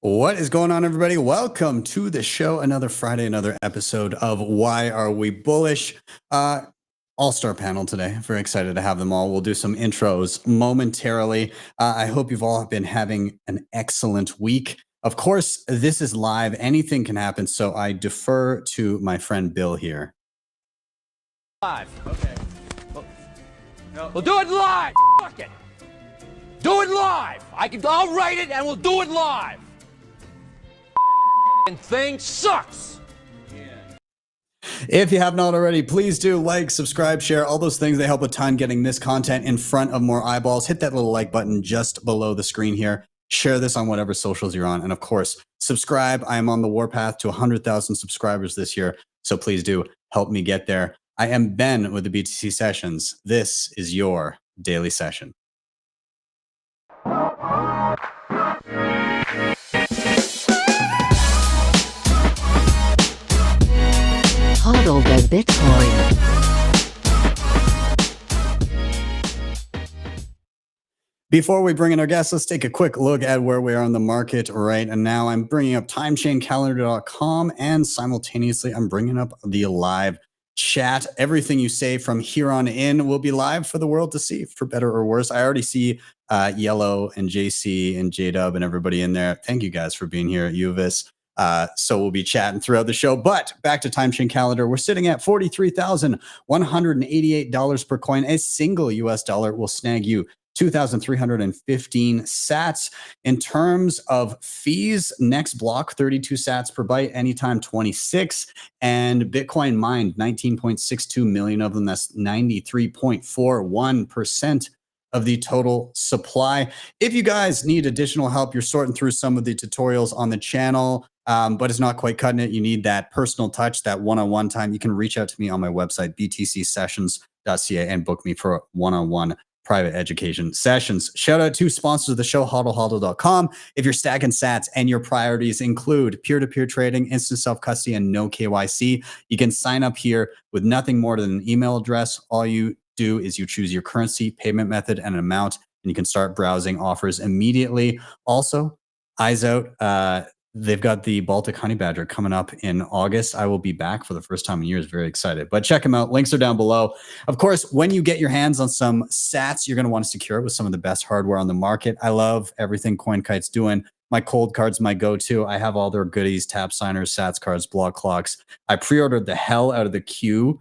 What is going on, everybody? Welcome to the show. Another Friday, another episode of Why Are We Bullish? All-star panel today. Very excited to have them all. We'll do some intros momentarily. I hope you've all been having an excellent week. Of course, this is live. Anything can happen, so I defer to my friend Bill here. Live. Okay. We'll do it live. Fuck it. Do it live. I'll write it and we'll do it live. And thing sucks. If you have not already, please do like, subscribe, share, all those things. They help a ton getting this content in front of more eyeballs. Hit that little like button just below the screen here. Share this on whatever socials you're on. And of course, subscribe. I am on the warpath to 100,000 subscribers this year. So please do help me get there. I am Ben with the BTC Sessions. This is your daily session. HODL the Bitcoin. Before we bring in our guests, let's take a quick look at where we are in the market right now. I'm bringing up timechaincalendar.com and simultaneously I'm bringing up the live chat. Everything you say from here on in will be live for the world to see, for better or worse. I already see Yellow and JC and JDub and everybody in there. Thank you guys for being here at Uvis. So we'll be chatting throughout the show. But back to Timechain Calendar, we're sitting at $43,188 per coin. A single US dollar will snag you 2,315 sats. In terms of fees, next block, 32 sats per byte, anytime 26. And Bitcoin mined, 19.62 million of them. That's 93.41% of the total supply. If you guys need additional help, you're sorting through some of the tutorials on the channel, but it's not quite cutting it. You need that personal touch, that one-on-one time. You can reach out to me on my website, btcsessions.ca, and book me for one-on-one private education sessions. Shout out to sponsors of the show, HodlHodl.com. If you're stacking sats and your priorities include peer-to-peer trading, instant self-custody, and no KYC, you can sign up here with nothing more than an email address. All you do is you choose your currency, payment method, and an amount, and you can start browsing offers immediately. Also, eyes out. They've got the Baltic Honey Badger coming up in August. I will be back for the first time in years. Very excited. But check them out. Links are down below. Of course, when you get your hands on some sats, you're going to want to secure it with some of the best hardware on the market. I love everything CoinKite's doing. My cold card's my go-to. I have all their goodies, tap signers, sats cards, block clocks. I pre-ordered the hell out of the queue,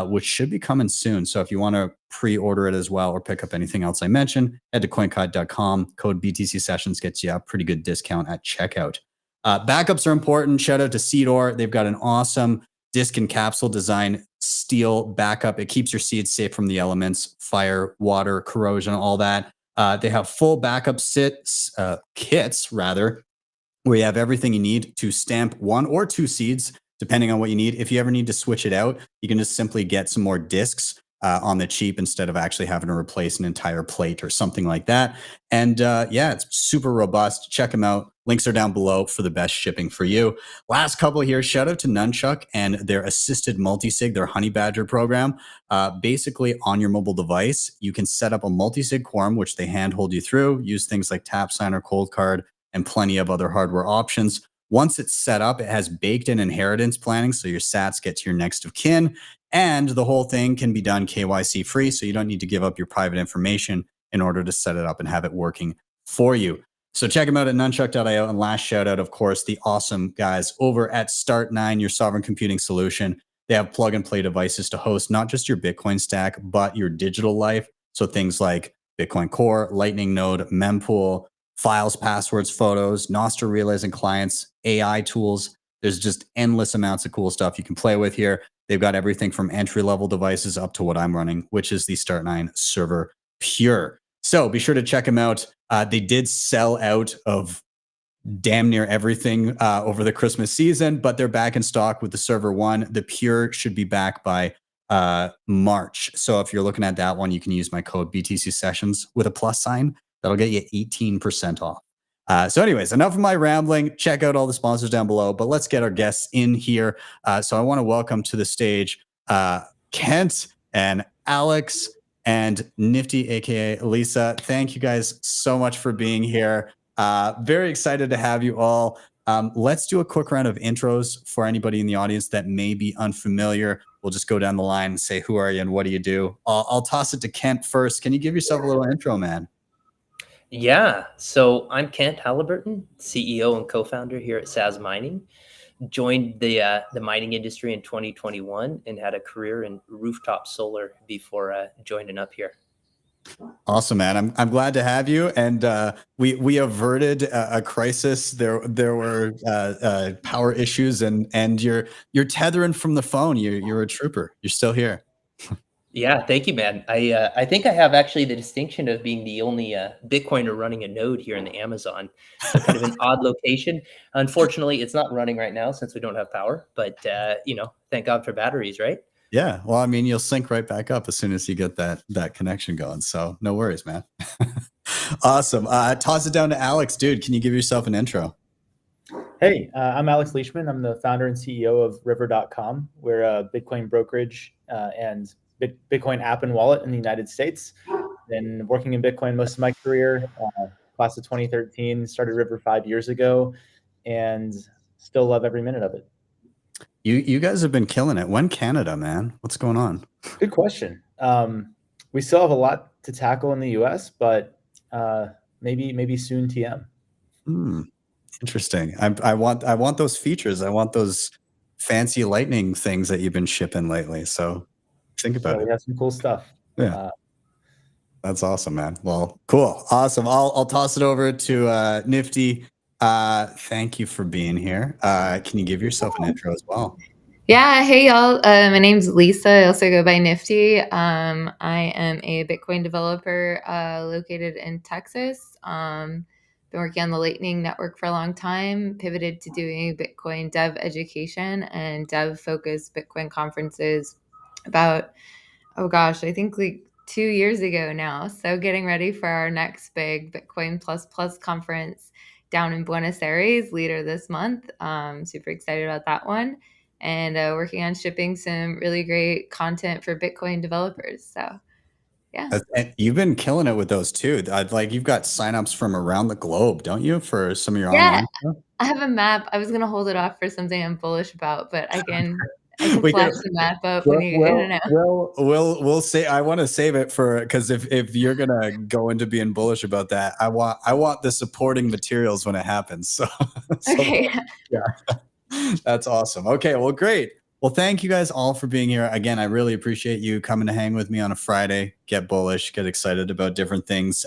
which should be coming soon. So if you want to pre-order it as well or pick up anything else I mentioned, head to coinkite.com. Code BTC Sessions gets you a pretty good discount at checkout. Backups are important. Shout out to Seedor. They've got an awesome disc and capsule design steel backup. It keeps your seeds safe from the elements, fire, water, corrosion, all that. They have full backup kits, where you have everything you need to stamp 1 or 2 seeds, depending on what you need. If you ever need to switch it out, you can just simply get some more discs on the cheap instead of actually having to replace an entire plate or something like that. And yeah, it's super robust. Check them out. Links are down below for the best shipping for you. Last couple here, shout out to Nunchuk and their assisted multisig, their Honey Badger program. Basically, on your mobile device, you can set up a multisig quorum, which they handhold you through, use things like tap signer, cold card, and plenty of other hardware options. Once it's set up, it has baked-in inheritance planning, so your sats get to your next of kin, and the whole thing can be done KYC free, so you don't need to give up your private information in order to set it up and have it working for you. So check them out at nunchuk.io. And last shout out, of course, the awesome guys over at Start9, your sovereign computing solution. They have plug and play devices to host not just your Bitcoin stack, but your digital life. So things like Bitcoin Core, Lightning Node, mempool, files, passwords, photos, Nostr relays and clients, AI tools. There's just endless amounts of cool stuff you can play with here. They've got everything from entry-level devices up to what I'm running, which is the Start9 Server Pure. So be sure to check them out. They did sell out of damn near everything over the Christmas season, but they're back in stock with the Server One. The Pure should be back by March. So if you're looking at that one, you can use my code BTC Sessions with a plus sign. That'll get you 18% off. So anyways, enough of my rambling. Check out all the sponsors down below, but let's get our guests in here. So I want to welcome to the stage Kent and Alex and Nifty, aka Lisa. Thank you guys so much for being here. Very excited to have you all. Let's do a quick round of intros for anybody in the audience that may be unfamiliar. We'll just go down the line and say, who are you and what do you do? I'll toss it to Kent first. Can you give yourself a little intro, man? Yeah, so I'm Kent Halliburton, CEO and co-founder here at SAS Mining. Joined the mining industry in 2021 and had a career in rooftop solar before joining up here. Awesome, man. I'm glad to have you. And we averted a crisis. There were power issues, and you're tethering from the phone. You're a trooper. You're still here. Yeah, thank you, man. I think I have actually the distinction of being the only Bitcoiner running a node here in the Amazon. So kind of an odd location. Unfortunately, it's not running right now since we don't have power. But you know, thank God for batteries, right? Yeah. Well, I mean, you'll sync right back up as soon as you get that connection going. So no worries, man. Awesome. Toss it down to Alex, dude. Can you give yourself an intro? Hey, I'm Alex Leishmann. I'm the founder and CEO of River.com. We're a Bitcoin brokerage and Bitcoin app and wallet in the United States. Been working in Bitcoin most of my career, class of 2013, started River 5 years ago, and still love every minute of it. You guys have been killing it. When Canada, man? What's going on? Good question. We still have a lot to tackle in the US, but maybe soon TM. Interesting. I want those features. I want those fancy lightning things that you've been shipping lately. So think about it. We have some cool stuff. Yeah. That's awesome, man. Well, cool. Awesome. I'll toss it over to Nifty. Thank you for being here. Can you give yourself an intro as well? Yeah. Hey, y'all. My name's Lisa. I also go by Nifty. I am a Bitcoin developer located in Texas. Been working on the Lightning Network for a long time, pivoted to doing Bitcoin dev education and dev focused Bitcoin conferences about, oh gosh, I think like 2 years ago now. So getting ready for our next big Bitcoin Plus conference down in Buenos Aires later this month. Super excited about that one. And working on shipping some really great content for Bitcoin developers. So, yeah. And you've been killing it with those too. Like you've got signups from around the globe, don't you, for some of your online stuff? I have a map. I was going to hold it off for something I'm bullish about, but I can flash the map up when you get it out. We'll say, I want to save it for, because if you're gonna go into being bullish about that, I want the supporting materials when it happens. So Okay. Yeah. That's awesome. Okay, well, great. Well, thank you guys all for being here. Again, I really appreciate you coming to hang with me on a Friday, get bullish, get excited about different things.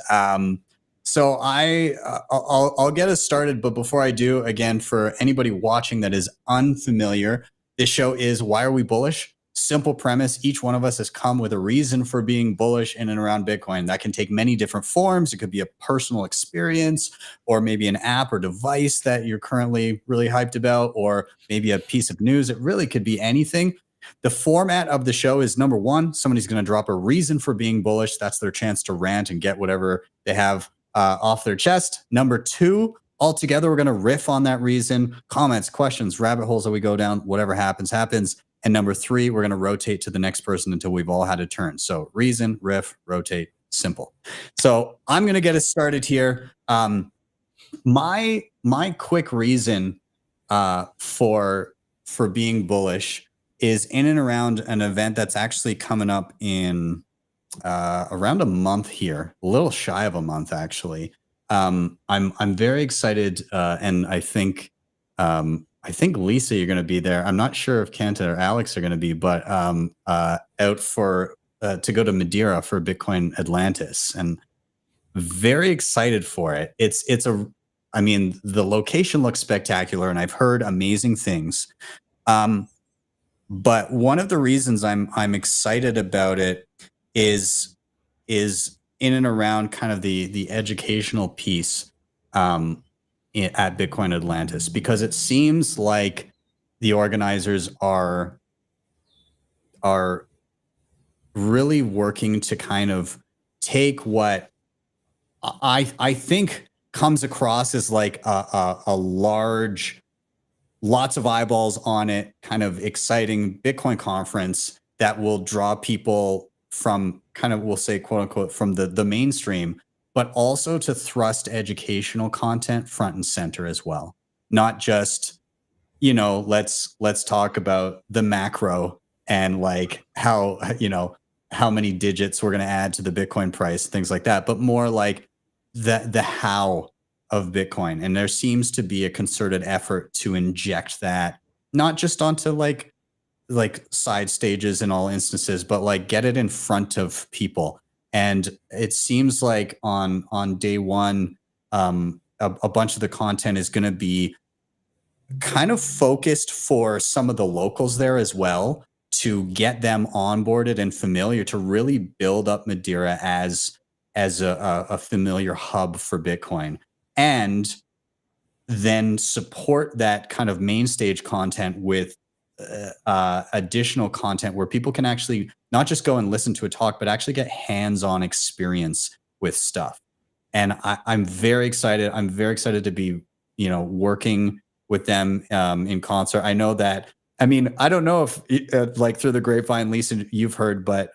So I'll get us started, but before I do, again, for anybody watching that is unfamiliar, this show is Why Are We Bullish? Simple premise. Each one of us has come with a reason for being bullish in and around Bitcoin. That can take many different forms. It could be a personal experience, or maybe an app or device that you're currently really hyped about, or maybe a piece of news. It really could be anything. The format of the show is, number one, somebody's going to drop a reason for being bullish. That's their chance to rant and get whatever they have off their chest. Number two, all together, we're going to riff on that reason, comments, questions, rabbit holes that we go down, whatever happens. And number three, we're going to rotate to the next person until we've all had a turn. So reason, riff, rotate, simple. So I'm going to get us started here. My quick reason for being bullish is in and around an event that's actually coming up in around a month here, a little shy of a month actually. I'm very excited, and I think Lisa, you're going to be there. I'm not sure if Kent or Alex are going to be, but out for to go to Madeira for Bitcoin Atlantis, and very excited for it. I mean, the location looks spectacular, and I've heard amazing things. But one of the reasons I'm excited about it is in and around kind of the educational piece. At Bitcoin Atlantis, because it seems like the organizers are really working to kind of take what I think comes across as like a large, lots of eyeballs on it, kind of exciting Bitcoin conference that will draw people from kind of, we'll say, quote unquote, from the mainstream, but also to thrust educational content front and center as well. Not just, you know, let's talk about the macro and like how, you know, how many digits we're going to add to the Bitcoin price, things like that, but more like the how of Bitcoin. And there seems to be a concerted effort to inject that, not just onto like side stages in all instances, but like get it in front of people. And it seems like on day one, a bunch of the content is going to be kind of focused for some of the locals there as well, to get them onboarded and familiar, to really build up Madeira as a familiar hub for Bitcoin, and then support that kind of main stage content with additional content where people can actually not just go and listen to a talk, but actually get hands-on experience with stuff. And I'm very excited. I'm very excited to be, you know, working with them in concert. I know that, I mean, I don't know if like through the grapevine, Lisa, you've heard, but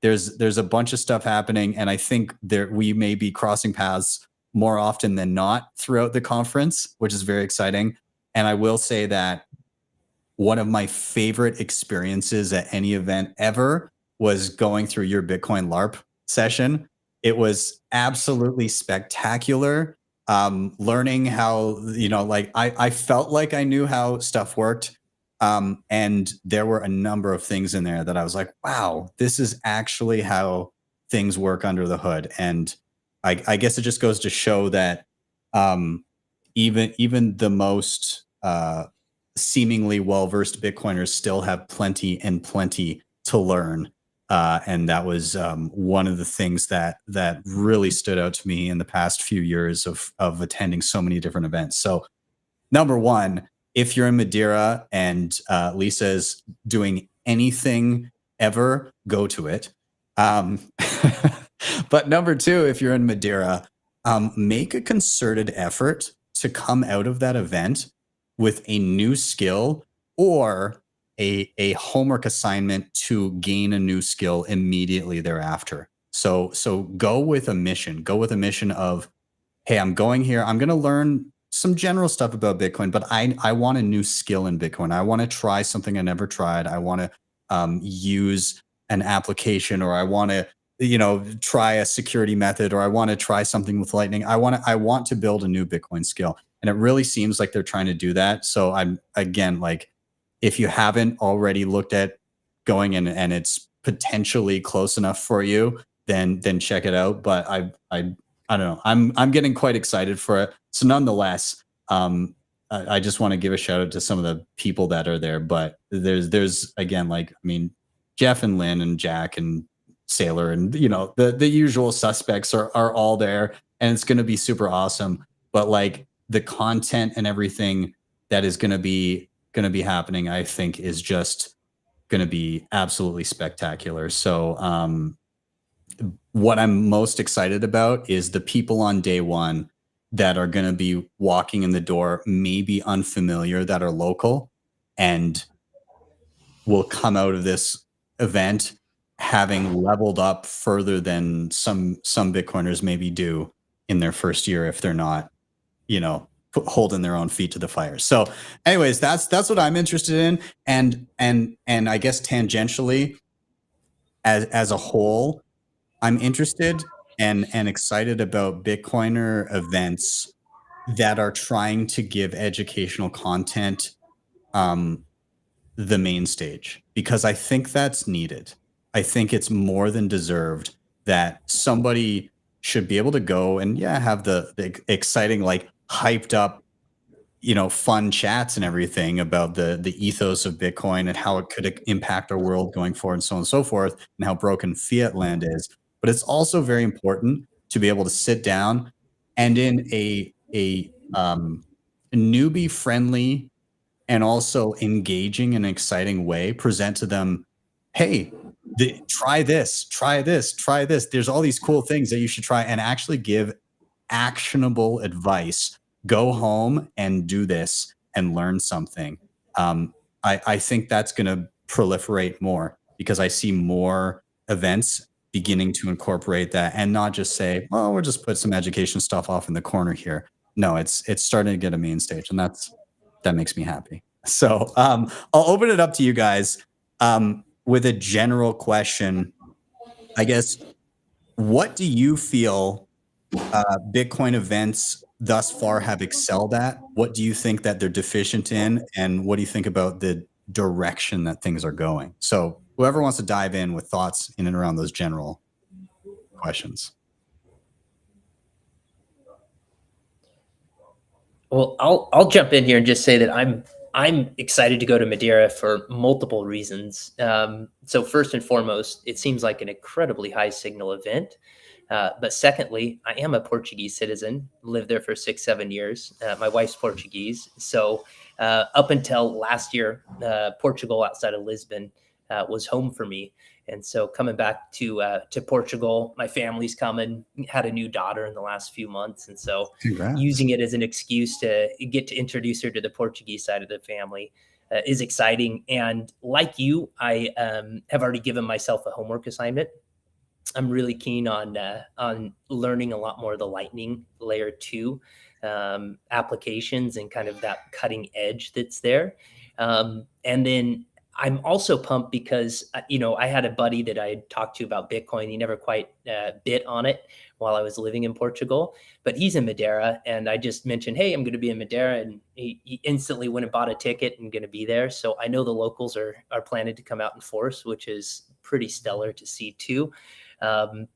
there's a bunch of stuff happening, and I think we may be crossing paths more often than not throughout the conference, which is very exciting. And I will say that one of my favorite experiences at any event ever was going through your Bitcoin LARP session. It was absolutely spectacular. Learning how, you know, like I felt like I knew how stuff worked. And there were a number of things in there that I was like, wow, this is actually how things work under the hood. And I guess it just goes to show that even the most seemingly well-versed Bitcoiners still have plenty to learn. And that was one of the things that really stood out to me in the past few years of attending so many different events. So number one, if you're in Madeira and Lisa is doing anything ever, go to it. But number two, if you're in Madeira, make a concerted effort to come out of that event with a new skill or a homework assignment to gain a new skill immediately thereafter. So go with a mission. Go with a mission of, hey, I'm going here. I'm going to learn some general stuff about Bitcoin, but I want a new skill in Bitcoin. I want to try something I never tried. I want to use an application, or I want to, you know, try a security method, or I want to try something with Lightning. I want to build a new Bitcoin skill. And it really seems like they're trying to do that. So I'm, again, like, if you haven't already looked at going and it's potentially close enough for you, then check it out. But I don't know. I'm getting quite excited for it. So nonetheless, I just want to give a shout out to some of the people that are there. But there's again, like, I mean, Jeff and Lynn and Jack and Sailor and, you know, the usual suspects are all there, and it's going to be super awesome. But like the content and everything that is going to be happening, I think, is just going to be absolutely spectacular. So what I'm most excited about is the people on day one that are going to be walking in the door, maybe unfamiliar, that are local, and will come out of this event having leveled up further than some Bitcoiners maybe do in their first year, if they're not, you know, holding their own feet to the fire. So anyways, that's what I'm interested in. And I guess tangentially, as a whole, I'm interested and excited about Bitcoiner events that are trying to give educational content the main stage, because I think that's needed. I think it's more than deserved that somebody should be able to go and have the exciting, like, hyped up, you know, fun chats and everything about the ethos of Bitcoin and how it could impact our world going forward and so on and so forth, and how broken fiat land is. But it's also very important to be able to sit down and in a newbie friendly and also engaging and exciting way, present to them, hey, try this. There's all these cool things that you should try, and actually give actionable advice. Go home and do this and learn something. I think that's going to proliferate more, because I see more events beginning to incorporate that and not just say, well, we'll just put some education stuff off in the corner here. No, it's starting to get a main stage, and that makes me happy. So I'll open it up to you guys with a general question. I guess, what do you feel Bitcoin events thus far have excelled at? What do you think that they're deficient in? And what do you think about the direction that things are going? So whoever wants to dive in with thoughts in and around those general questions. Well, I'll jump in here and just say that I'm excited to go to Madeira for multiple reasons. So first and foremost, it seems like an incredibly high signal event. But secondly, I am a Portuguese citizen, lived there for 6-7 years. My wife's Portuguese. So up until last year, Portugal outside of Lisbon was home for me. And so coming back to Portugal, my family's coming, had a new daughter in the last few months. And so Congrats. using it as an excuse to get to introduce her to the Portuguese side of the family is exciting. And like you, I have already given myself a homework assignment. I'm really keen on learning a lot more of the Lightning Layer 2 applications and kind of that cutting edge that's there. And then I'm also pumped because, I had a buddy that I had talked to about Bitcoin. He never quite bit on it while I was living in Portugal, but he's in Madeira. And I just mentioned, hey, I'm going to be in Madeira. And he instantly went and bought a ticket and going to be there. So I know the locals are planning to come out in force, which is pretty stellar to see too. So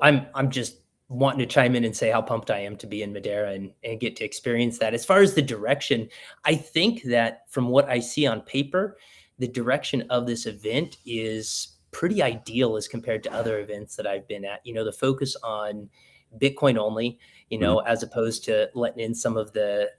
I'm just wanting to chime in and say how pumped I am to be in Madeira and get to experience that. As far as the direction, I think that from what I see on paper, the direction of this event is pretty ideal as compared to other events that I've been at. The focus on Bitcoin only, as opposed to letting in some of the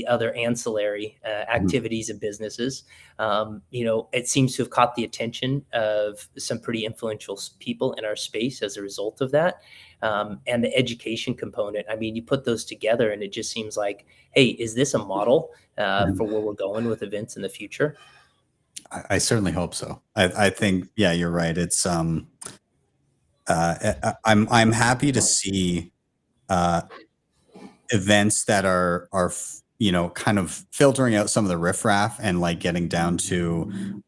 other ancillary activities and businesses. It seems to have caught the attention of some pretty influential people in our space as a result of that. And the education component, you put those together and it just seems like, hey, is this a model for where we're going with events in the future? I certainly hope so. I think, yeah, you're right. It's I'm happy to see events that are kind of filtering out some of the riffraff and like getting down to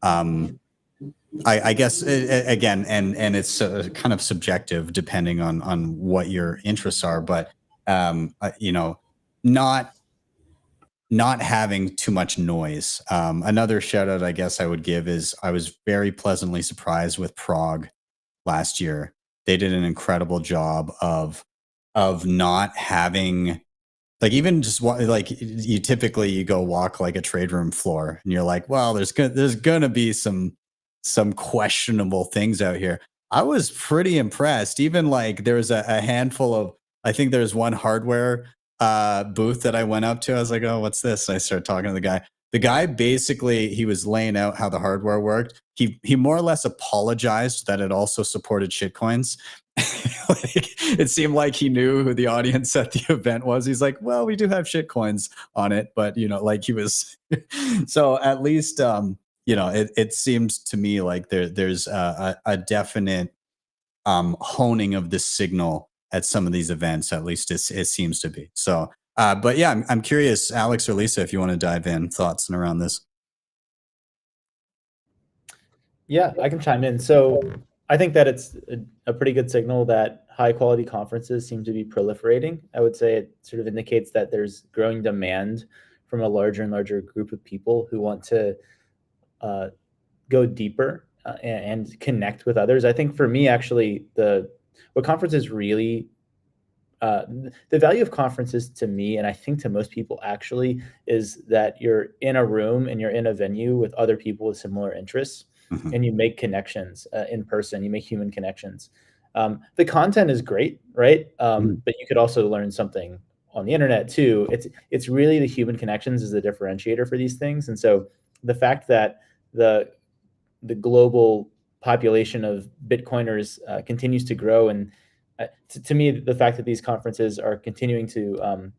I guess again, and it's kind of subjective depending on what your interests are, but not having too much noise. Another shout out I guess I would give is I was very pleasantly surprised with Prague last year. They did an incredible job of not having, like, even just like you typically go walk like a trade room floor and you're like, well, there's gonna be some questionable things out here. I was pretty impressed. Even like there was a handful of, I think there's one hardware booth that I went up to. I was like, oh, what's this? And I started talking to the guy. The guy basically, he was laying out how the hardware worked. He more or less apologized that it also supported shitcoins. It seemed like he knew who the audience at the event was. He's like, well, we do have shitcoins on it, but like he was. So at least it seems to me like there's a definite honing of the signal at some of these events. At least it seems to be. So, but yeah, I'm curious, Alex or Lisa, if you want to dive in, thoughts and around this. Yeah, I can chime in. So I think that it's a pretty good signal that high quality conferences seem to be proliferating. I would say it sort of indicates that there's growing demand from a larger and larger group of people who want to go deeper and connect with others. I think for me, actually, what conferences really, the value of conferences to me, and I think to most people actually, is that you're in a room and you're in a venue with other people with similar interests. Mm-hmm. And you make connections in person. You make human connections. The content is great, right? But you could also learn something on the internet too. It's really the human connections is the differentiator for these things. And so the fact that the global population of Bitcoiners continues to grow, and to me, the fact that these conferences are continuing to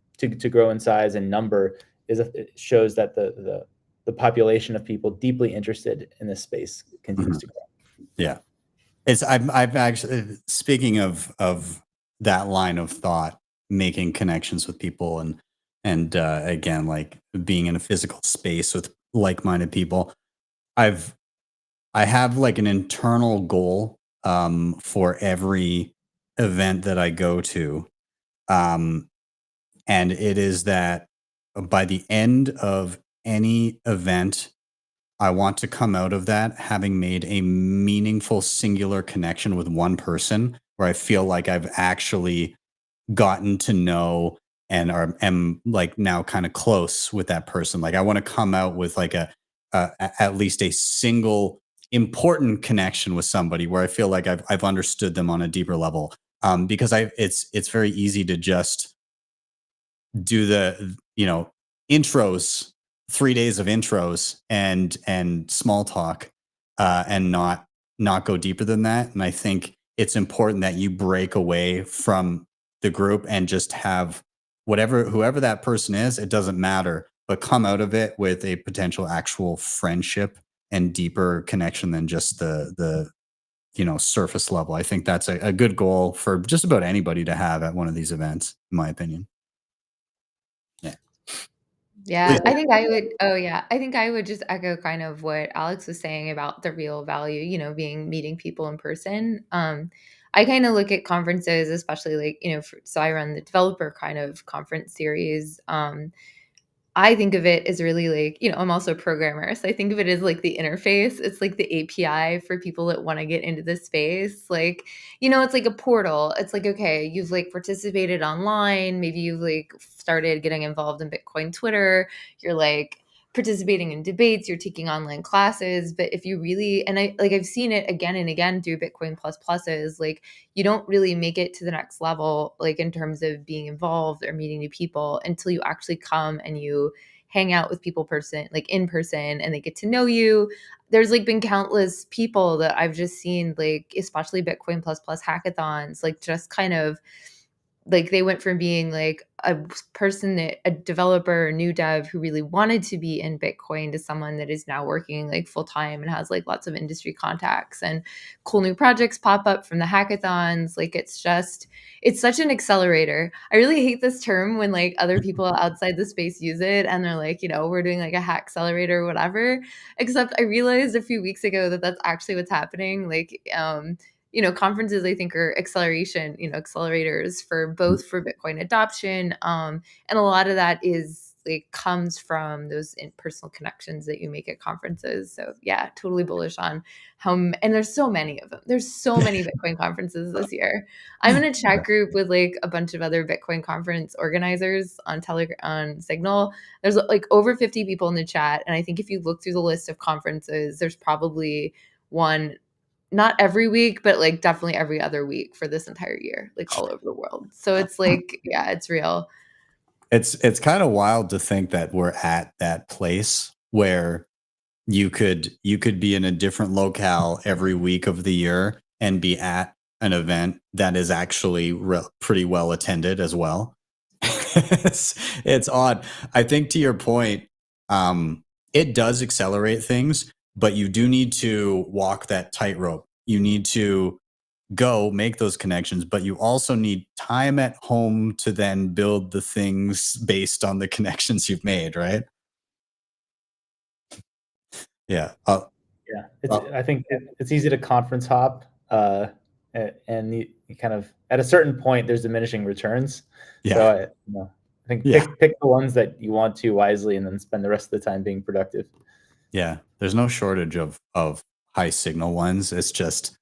grow in size and number it shows that the population of people deeply interested in this space continues to grow. Yeah. I've actually, speaking of that line of thought, making connections with people and again, like being in a physical space with like-minded people. I have like an internal goal for every event that I go to. Um, and it is that by the end of any event, I want to come out of that having made a meaningful singular connection with one person where I feel like I've actually gotten to know and am like now kind of close with that person. Like I want to come out with like at least a single important connection with somebody where I feel like I've understood them on a deeper level. Because it's very easy to just do the intros, 3 days of intros and small talk, and not go deeper than that. And I think it's important that you break away from the group and just have whoever that person is, it doesn't matter, but come out of it with a potential actual friendship and deeper connection than just the surface level. I think that's a good goal for just about anybody to have at one of these events, in my opinion. Yeah, I think I would I think I would just echo kind of what Alex was saying about the real value, being meeting people in person. I kind of look at conferences, especially like, so I run the developer kind of conference series. I think of it as really like, I'm also a programmer. So I think of it as like the interface. It's like the API for people that want to get into this space. Like, it's like a portal. It's like, okay, you've like participated online. Maybe you've like started getting involved in Bitcoin Twitter. You're like participating in debates. You're taking online classes. But if you really, and I've seen it again and again through Bitcoin plus pluses, like you don't really make it to the next level, like in terms of being involved or meeting new people until you actually come and you hang out with people in person and they get to know you. There's like been countless people that I've just seen, like, especially Bitcoin plus plus hackathons, like just kind of like they went from being like a a developer, new dev who really wanted to be in Bitcoin to someone that is now working like full time and has like lots of industry contacts and cool new projects pop up from the hackathons. Like it's such an accelerator. I really hate this term when like other people outside the space use it and they're like, we're doing like a hack accelerator or whatever. Except I realized a few weeks ago that that's actually what's happening. Like, conferences I think are accelerators for both for Bitcoin adoption. And a lot of that comes from those personal connections that you make at conferences. So yeah, totally bullish on and there's so many of them. There's so many Bitcoin conferences this year. I'm in a chat group with like a bunch of other Bitcoin conference organizers on Telegram, on Signal. There's like over 50 people in the chat. And I think if you look through the list of conferences, there's probably one, not every week, but like definitely every other week for this entire year, like all over the world. So it's like, yeah, it's real. It's kind of wild to think that we're at that place where you could be in a different locale every week of the year and be at an event that is actually pretty well attended as well. It's odd. I think to your point, it does accelerate things, but you do need to walk that tightrope. You need to go make those connections, but you also need time at home to then build the things based on the connections you've made, right? Yeah. Yeah, I think it's easy to conference hop, and you kind of at a certain point there's diminishing returns. Yeah. So I think pick the ones that you want to wisely, and then spend the rest of the time being productive. Yeah, there's no shortage of high signal ones. It's just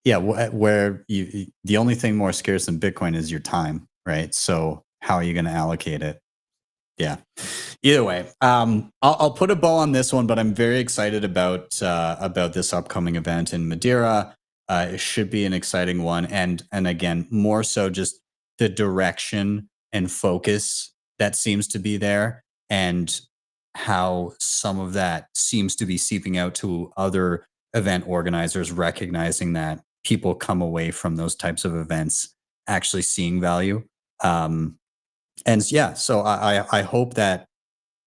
where the only thing more scarce than Bitcoin is your time, right? So how are you going to allocate it? Yeah. Either way, I'll put a bow on this one, but I'm very excited about this upcoming event in Madeira. It should be an exciting one, and again, more so just the direction and focus that seems to be there, and how some of that seems to be seeping out to other event organizers, recognizing that people come away from those types of events actually seeing value. And yeah, so I hope that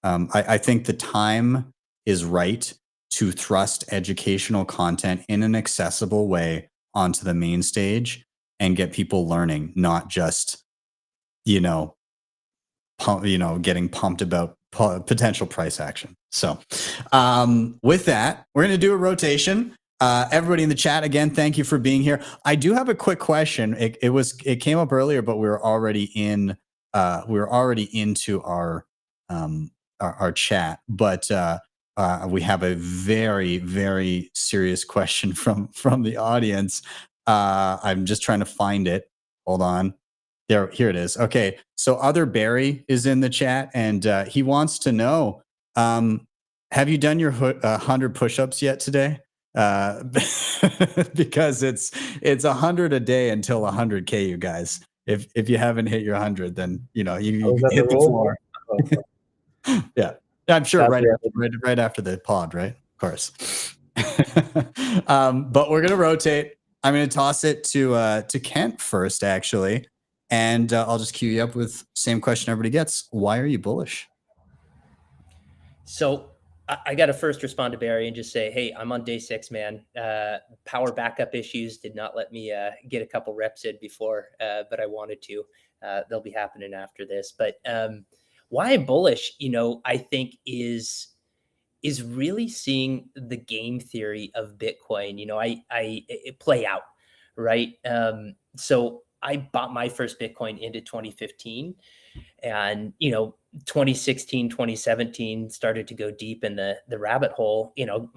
I think the time is right to thrust educational content in an accessible way onto the main stage and get people learning, not just, getting pumped about potential price action. So with that, we're going to do a rotation. Everybody in the chat, again, thank you for being here. I do have a quick question. It came up earlier, but we were already into our chat. But we have a very, very serious question from the audience. I'm just trying to find it. Hold on. Here it is. Okay, so Other Barry is in the chat, and he wants to know: have you done your 100 push-ups yet today? Because it's 100 a day until 100K, you guys. If you haven't hit your 100, then you hit the floor. Yeah, I'm sure right after the pod, right? Of course. But we're gonna rotate. I'm gonna toss it to Kent first, actually. And I'll just cue you up with same question everybody gets. Why are you bullish? So I got to first respond to Barry and just say, hey, I'm on day 6, man. Power backup issues did not let me get a couple reps in before, but I wanted to. They'll be happening after this. But why I'm bullish, I think is really seeing the game theory of Bitcoin, it play out, right? So I bought my first Bitcoin into 2015, and 2016, 2017 started to go deep in the rabbit hole.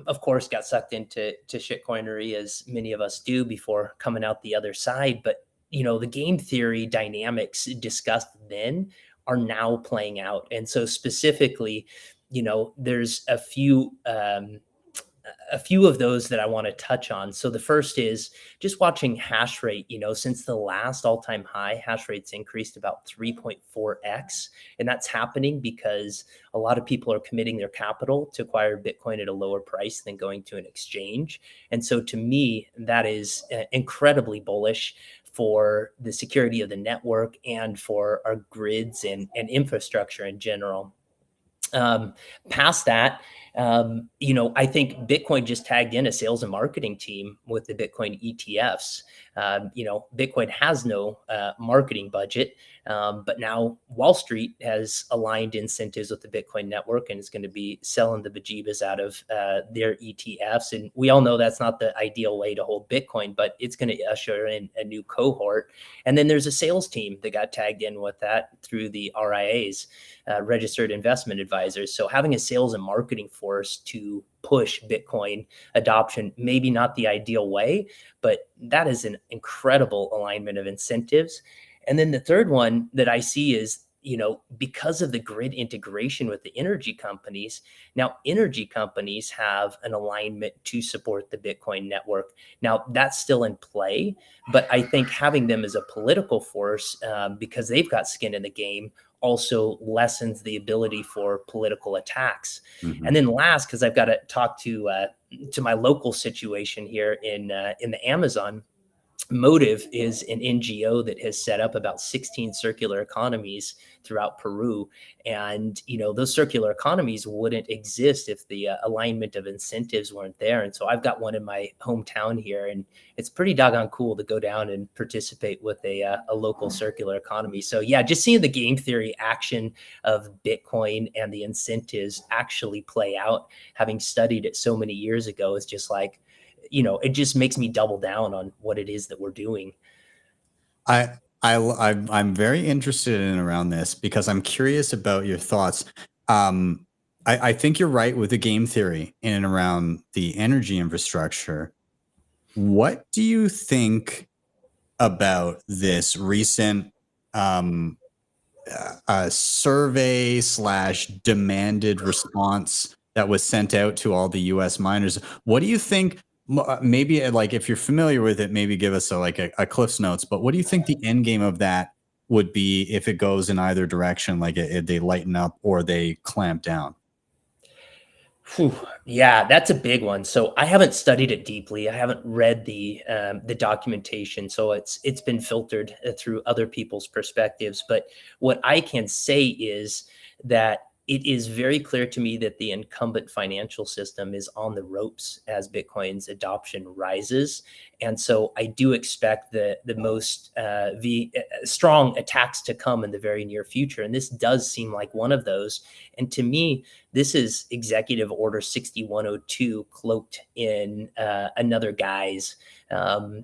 Of course, got sucked into shitcoinery, as many of us do, before coming out the other side. But the game theory dynamics discussed then are now playing out, and so specifically, there's a few of those that I want to touch on. So the first is just watching hash rate. Since the last all-time high, hash rate's increased about 3.4x. And that's happening because a lot of people are committing their capital to acquire Bitcoin at a lower price than going to an exchange. And so to me, that is incredibly bullish for the security of the network and for our grids and infrastructure in general. Past that, I think Bitcoin just tagged in a sales and marketing team with the Bitcoin ETFs. Bitcoin has no marketing budget, but now Wall Street has aligned incentives with the Bitcoin network and is going to be selling the bejeebas out of their ETFs. And we all know that's not the ideal way to hold Bitcoin, but it's going to usher in a new cohort. And then there's a sales team that got tagged in with that through the RIAs, registered investment advisors. So having a sales and marketing force to push Bitcoin adoption, maybe not the ideal way, but that is an incredible alignment of incentives. And then the third one that I see is, because of the grid integration with the energy companies, now energy companies have an alignment to support the Bitcoin network. Now that's still in play, but I think having them as a political force, because they've got skin in the game, also lessens the ability for political attacks. Mm-hmm. And then last, because I've got to talk to my local situation here in the Amazon. Motive is an NGO that has set up about 16 circular economies throughout Peru. And, those circular economies wouldn't exist if the alignment of incentives weren't there. And so I've got one in my hometown here, and it's pretty doggone cool to go down and participate with a local circular economy. So yeah, just seeing the game theory action of Bitcoin and the incentives actually play out, having studied it so many years ago, is just like, it just makes me double down on what it is that we're doing. I'm very interested in around this because I'm curious about your thoughts. I think you're right with the game theory in and around the energy infrastructure. What do you think about this recent survey / demanded response that was sent out to all the US miners? What do you think? Maybe like if you're familiar with it, maybe give us a Cliff's Notes. But what do you think the end game of that would be if it goes in either direction, like they lighten up or they clamp down? Whew. Yeah, that's a big one. So I haven't studied it deeply. I haven't read the documentation, so it's been filtered through other people's perspectives. But what I can say is that it is very clear to me that the incumbent financial system is on the ropes as Bitcoin's adoption rises. And so I do expect the most strong attacks to come in the very near future. And this does seem like one of those. And to me, this is Executive Order 6102 cloaked in another guise.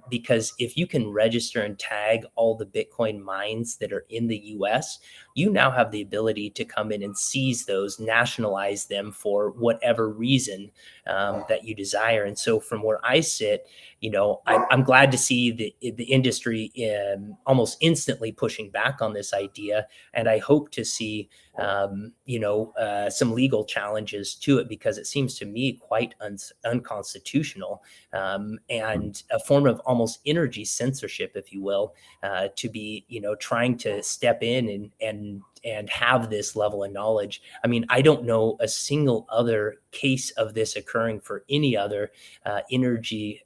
Because if you can register and tag all the Bitcoin mines that are in the US, you now have the ability to come in and seize those, nationalize them for whatever reason that you desire. And so from where I sit, I'm glad to see the industry almost instantly pushing back on this idea. And I hope to see, some legal challenges to it, because it seems to me quite unconstitutional and a form of almost energy censorship, if you will, to be, trying to step in and have this level of knowledge. I mean, I don't know a single other case of this occurring for any other energy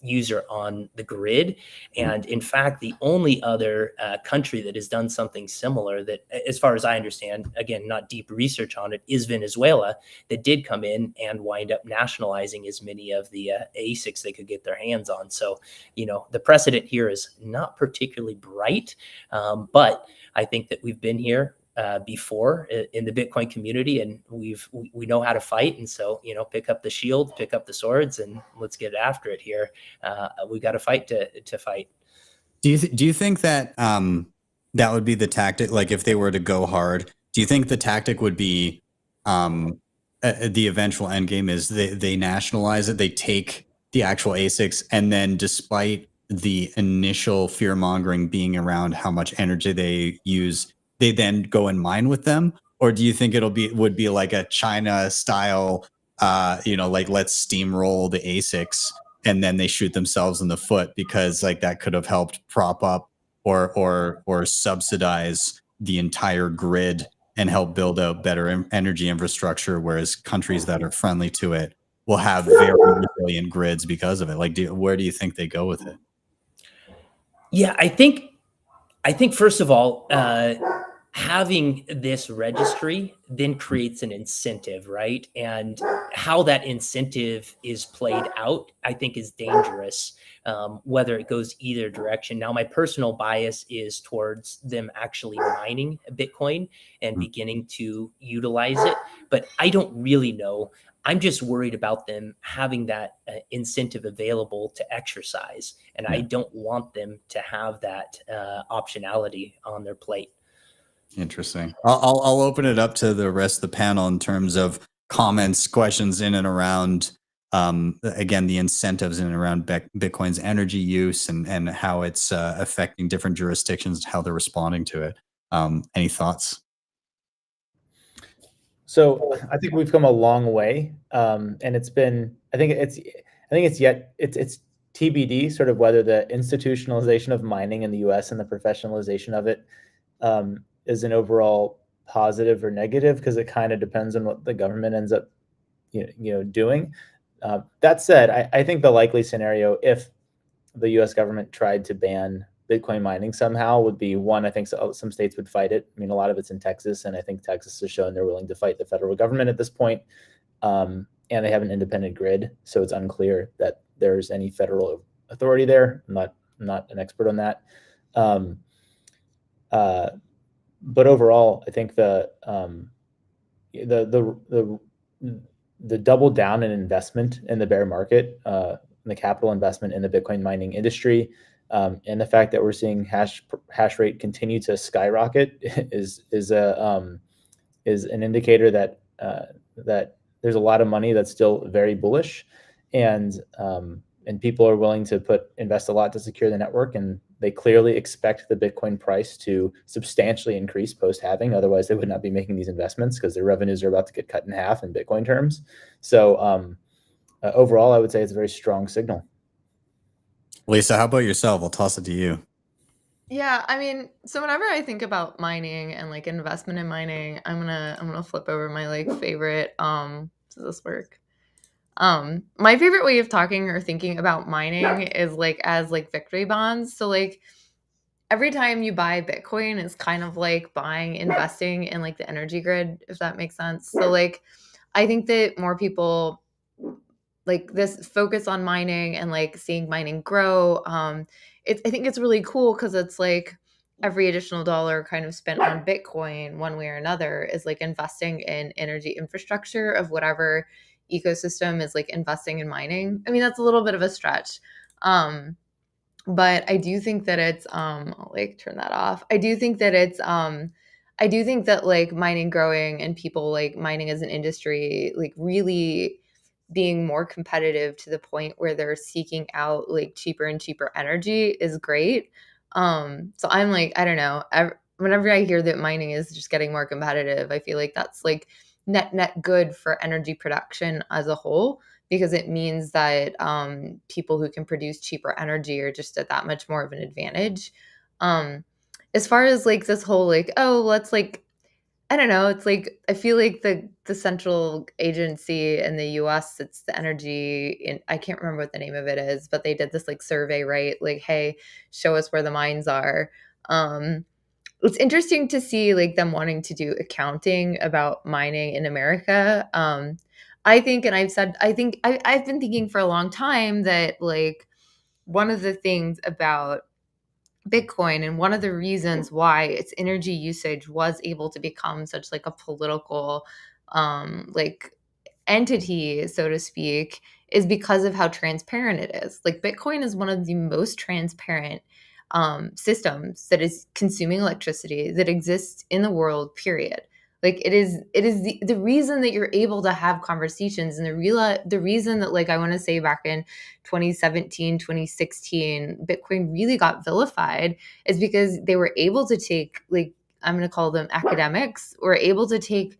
user on the grid. And in fact, the only other country that has done something similar that, as far as I understand, again, not deep research on it, is Venezuela, that did come in and wind up nationalizing as many of the ASICs they could get their hands on. So, the precedent here is not particularly bright, but I think that we've been here before in the Bitcoin community, and we know how to fight. And so, pick up the shield, pick up the swords, and let's get after it here. We got to fight to fight. Do you think that that would be the tactic? Like, if they were to go hard, do you think the tactic would be the eventual end game is they nationalize it, they take the actual ASICs, and then despite the initial fear mongering being around how much energy they use, they then go and mine with them? Or do you think would be like a China style, like, let's steamroll the ASICs and then they shoot themselves in the foot, because like that could have helped prop up or subsidize the entire grid and help build out better energy infrastructure, whereas countries that are friendly to it will have very resilient grids because of it? Like, where do you think they go with it? Yeah, I think first of all, having this registry then creates an incentive, right? And how that incentive is played out, I think, is dangerous, whether it goes either direction. Now, my personal bias is towards them actually mining Bitcoin and beginning to utilize it, but I don't really know. I'm just worried about them having that incentive available to exercise, and I don't want them to have that optionality on their plate. Interesting. I'll open it up to the rest of the panel in terms of comments, questions in and around, again, the incentives in and around Bitcoin's energy use and how it's affecting different jurisdictions, how they're responding to it. Any thoughts? So I think we've come a long way, and it's been. I think it's TBD, sort of whether the institutionalization of mining in the U.S. and the professionalization of it is an overall positive or negative, because it kind of depends on what the government ends up, doing. That said, I think the likely scenario, if the U.S. government tried to ban Bitcoin mining somehow, would be one. I think some states would fight it. I mean, a lot of it's in Texas, and I think Texas has shown they're willing to fight the federal government at this point. And they have an independent grid, so it's unclear that there's any federal authority there. I'm not an expert on that. But overall, I think the double down in investment in the bear market, the capital investment in the Bitcoin mining industry, and the fact that we're seeing hash rate continue to skyrocket is an indicator that there's a lot of money that's still very bullish, and people are willing to invest a lot to secure the network, and they clearly expect the Bitcoin price to substantially increase post-halving. Otherwise, they would not be making these investments, because their revenues are about to get cut in half in Bitcoin terms. So overall, I would say it's a very strong signal. Lisa, how about yourself? I'll toss it to you. Yeah, I mean, so whenever I think about mining and like investment in mining, I'm gonna flip over my like favorite. Does this work? My favorite way of talking or thinking about mining is like as like victory bonds. So like every time you buy Bitcoin, it's kind of like investing in like the energy grid, if that makes sense. So like, I think that more people like this focus on mining and like seeing mining grow. I think it's really cool because it's like every additional dollar kind of spent on Bitcoin one way or another is like investing in energy infrastructure of whatever ecosystem is like investing in mining. I mean, that's a little bit of a stretch. But I do think that it's I'll like turn that off. I do think that it's I do think that like mining growing and people like mining as an industry like really being more competitive to the point where they're seeking out like cheaper and cheaper energy is great. So I'm like, I don't know. Whenever I hear that mining is just getting more competitive, I feel like that's like net good for energy production as a whole, because it means that people who can produce cheaper energy are just at that much more of an advantage. As far as like this whole like, oh, let's like, I don't know, it's like I feel like the central agency in the US, it's the energy, and I can't remember what the name of it is, but they did this like survey, right? Like, hey, show us where the mines are. It's interesting to see like them wanting to do accounting about mining in America. I think, and I've said, I think I've been thinking for a long time that like one of the things about Bitcoin and one of the reasons why its energy usage was able to become such like a political like entity, so to speak, is because of how transparent it is. Like Bitcoin is one of the most transparent systems that is consuming electricity that exists in the world, period. Like it is the reason that you're able to have conversations, and the reason that like I want to say back in 2017, 2016, Bitcoin really got vilified is because they were able to take like, I'm going to call them academics, were able to take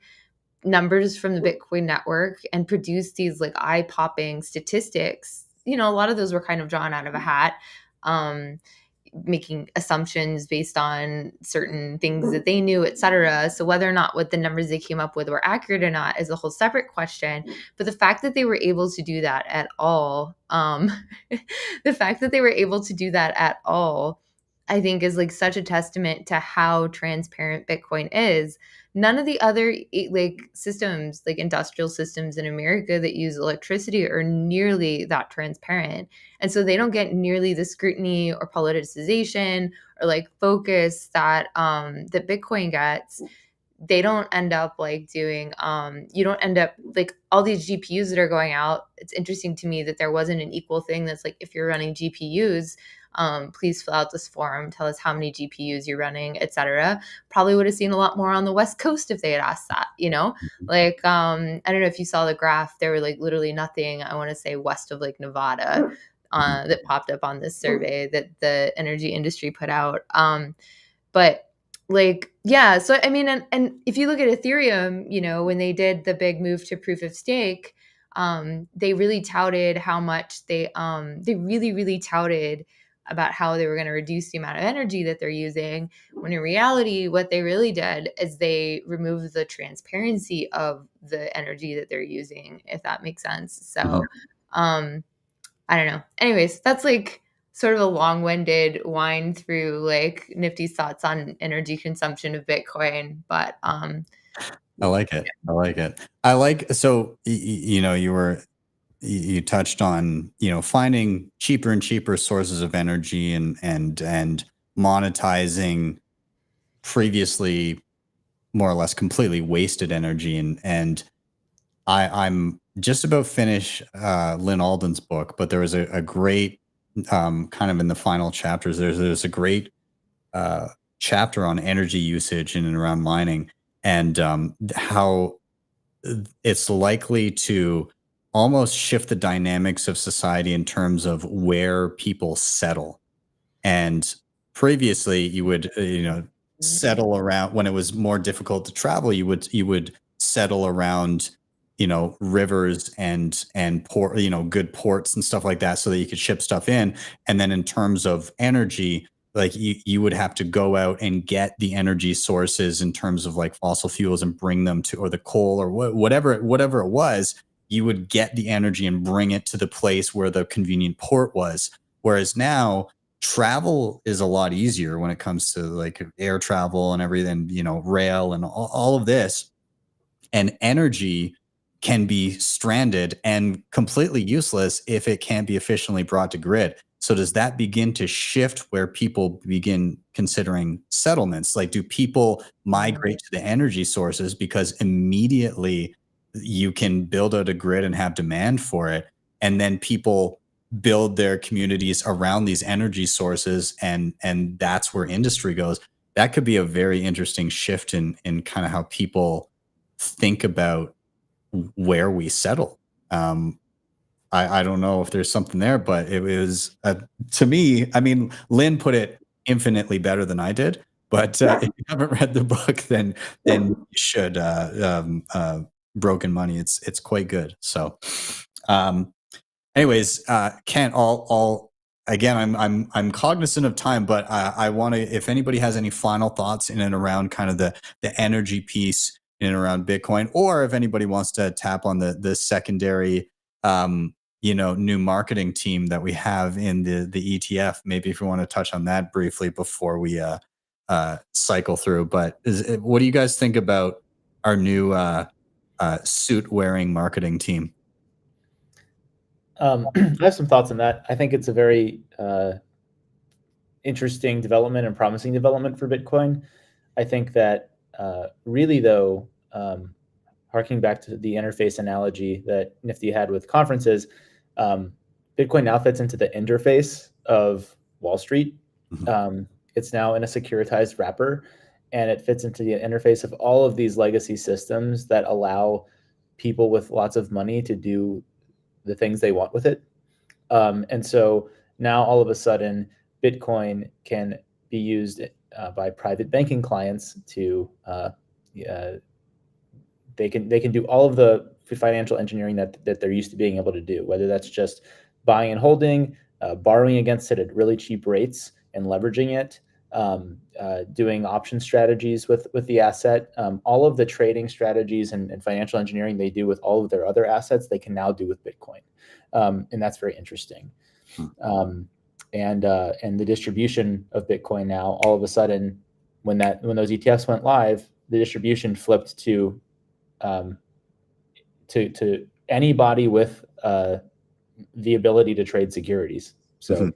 numbers from the Bitcoin network and produce these like eye-popping statistics. You know, a lot of those were kind of drawn out of a hat, making assumptions based on certain things that they knew, et cetera. So whether or not what the numbers they came up with were accurate or not is a whole separate question. But the fact that they were able to do that at all, the fact that they were able to do that at all, I think is like such a testament to how transparent Bitcoin is. None of the other like systems, like industrial systems in America that use electricity are nearly that transparent. And so they don't get nearly the scrutiny or politicization or like focus that that Bitcoin gets. They don't end up like doing you don't end up like all these GPUs that are going out. It's interesting to me that there wasn't an equal thing that's like, if you're running GPUs, please fill out this form, tell us how many GPUs you're running, etc. Probably would have seen a lot more on the West Coast if they had asked that, you know? Like I don't know if you saw the graph, there were like literally nothing, I want to say west of like Nevada, that popped up on this survey that the energy industry put out. But like, yeah, so I mean, and if you look at Ethereum, you know, when they did the big move to proof of stake, they really touted how much they really touted about how they were going to reduce the amount of energy that they're using, when in reality, what they really did is they removed the transparency of the energy that they're using, if that makes sense. So, I don't know. Anyways, that's like sort of a long-winded wind through like Nifty's thoughts on energy consumption of Bitcoin. But I like it. I like it. I like, so, you know, you touched on, you know, finding cheaper and cheaper sources of energy and monetizing previously more or less completely wasted energy. And I'm just about finish Lynn Alden's book, but there was a great kind of in the final chapters, there's a great chapter on energy usage in and around mining, and how it's likely to almost shift the dynamics of society in terms of where people settle. And previously you would, you know, settle around, when it was more difficult to travel, you would settle around, you know, rivers and port, you know, good ports and stuff like that, so that you could ship stuff in. And then in terms of energy, like you would have to go out and get the energy sources in terms of like fossil fuels and bring them to, or the coal or whatever it was, you would get the energy and bring it to the place where the convenient port was. Whereas now travel is a lot easier when it comes to like air travel and everything, you know, rail and all of this. And energy can be stranded and completely useless if it can't be efficiently brought to grid. So does that begin to shift where people begin considering settlements? Like, do people migrate to the energy sources because immediately you can build out a grid and have demand for it, and then people build their communities around these energy sources, and that's where industry goes? That could be a very interesting shift in kind of how people think about where we settle. I don't know if there's something there, but it was to me. I mean, Lynn put it infinitely better than I did. But if you haven't read the book, then you should. Broken Money. It's quite good. So, anyways, Kent, I'll again. I'm cognizant of time, but I want to. If anybody has any final thoughts in and around kind of the energy piece in and around Bitcoin, or if anybody wants to tap on the secondary, you know, new marketing team that we have in the ETF, maybe if you want to touch on that briefly before we cycle through. But what do you guys think about our new suit wearing marketing team? I have some thoughts on that. I think it's a very interesting development and promising development for Bitcoin. I think that really, though, harking back to the interface analogy that Nifty had with conferences, Bitcoin now fits into the interface of Wall Street. It's now in a securitized wrapper, and it fits into the interface of all of these legacy systems that allow people with lots of money to do the things they want with it. And so now all of a sudden, Bitcoin can be used by private banking clients to they can do all of the financial engineering that they're used to being able to do, whether that's just buying and holding, borrowing against it at really cheap rates and leveraging it, doing option strategies with the asset. All of the trading strategies and financial engineering they do with all of their other assets, they can now do with Bitcoin. And that's very interesting. And the distribution of Bitcoin now, all of a sudden, when those ETFs went live, the distribution flipped to anybody with the ability to trade securities. So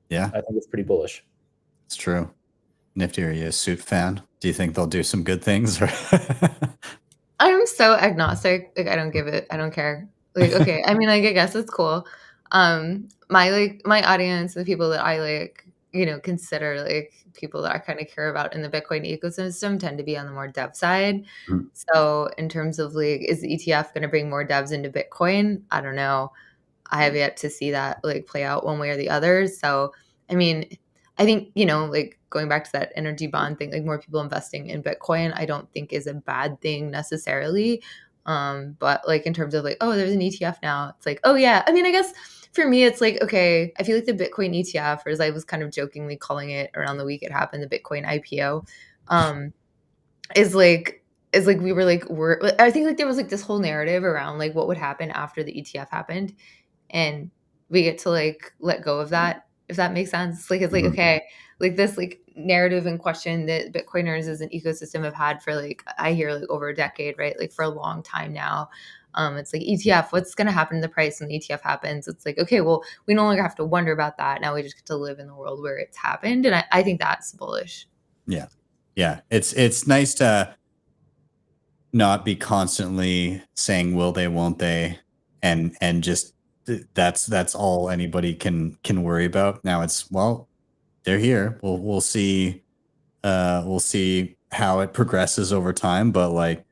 yeah, I think it's pretty bullish. It's true. Nifty, are you a suit fan? Do you think they'll do some good things? I'm so agnostic. Like, I don't care. Like, okay, I mean, like, I guess it's cool. My audience, the people that I like, you know, consider like people that I kind of care about in the Bitcoin ecosystem tend to be on the more dev side. So in terms of like, is the ETF going to bring more devs into Bitcoin? I don't know. I have yet to see that like play out one way or the other. So, I mean, I think, you know, like going back to that energy bond thing, like more people investing in Bitcoin, I don't think is a bad thing necessarily. But like in terms of like, oh, there's an ETF now. It's like, oh yeah. I mean, I guess for me, it's like, okay, I feel like the Bitcoin ETF, or as I was kind of jokingly calling it around the week it happened, the Bitcoin IPO, is like we were like, I think like there was like this whole narrative around like what would happen after the ETF happened. And we get to like let go of that, if that makes sense. Like, it's like, okay, like this like narrative and question that Bitcoiners as an ecosystem have had for like, I hear like over a decade, right? Like for a long time now. It's like ETF, what's going to happen to the price when the ETF happens? It's like, okay, well, we no longer have to wonder about that. Now we just get to live in the world where it's happened. And I think that's bullish. Yeah. Yeah. It's nice to not be constantly saying, will they, won't they? And just, that's all anybody can worry about. Now it's, well, they're here. We'll see. We'll see how it progresses over time. But like,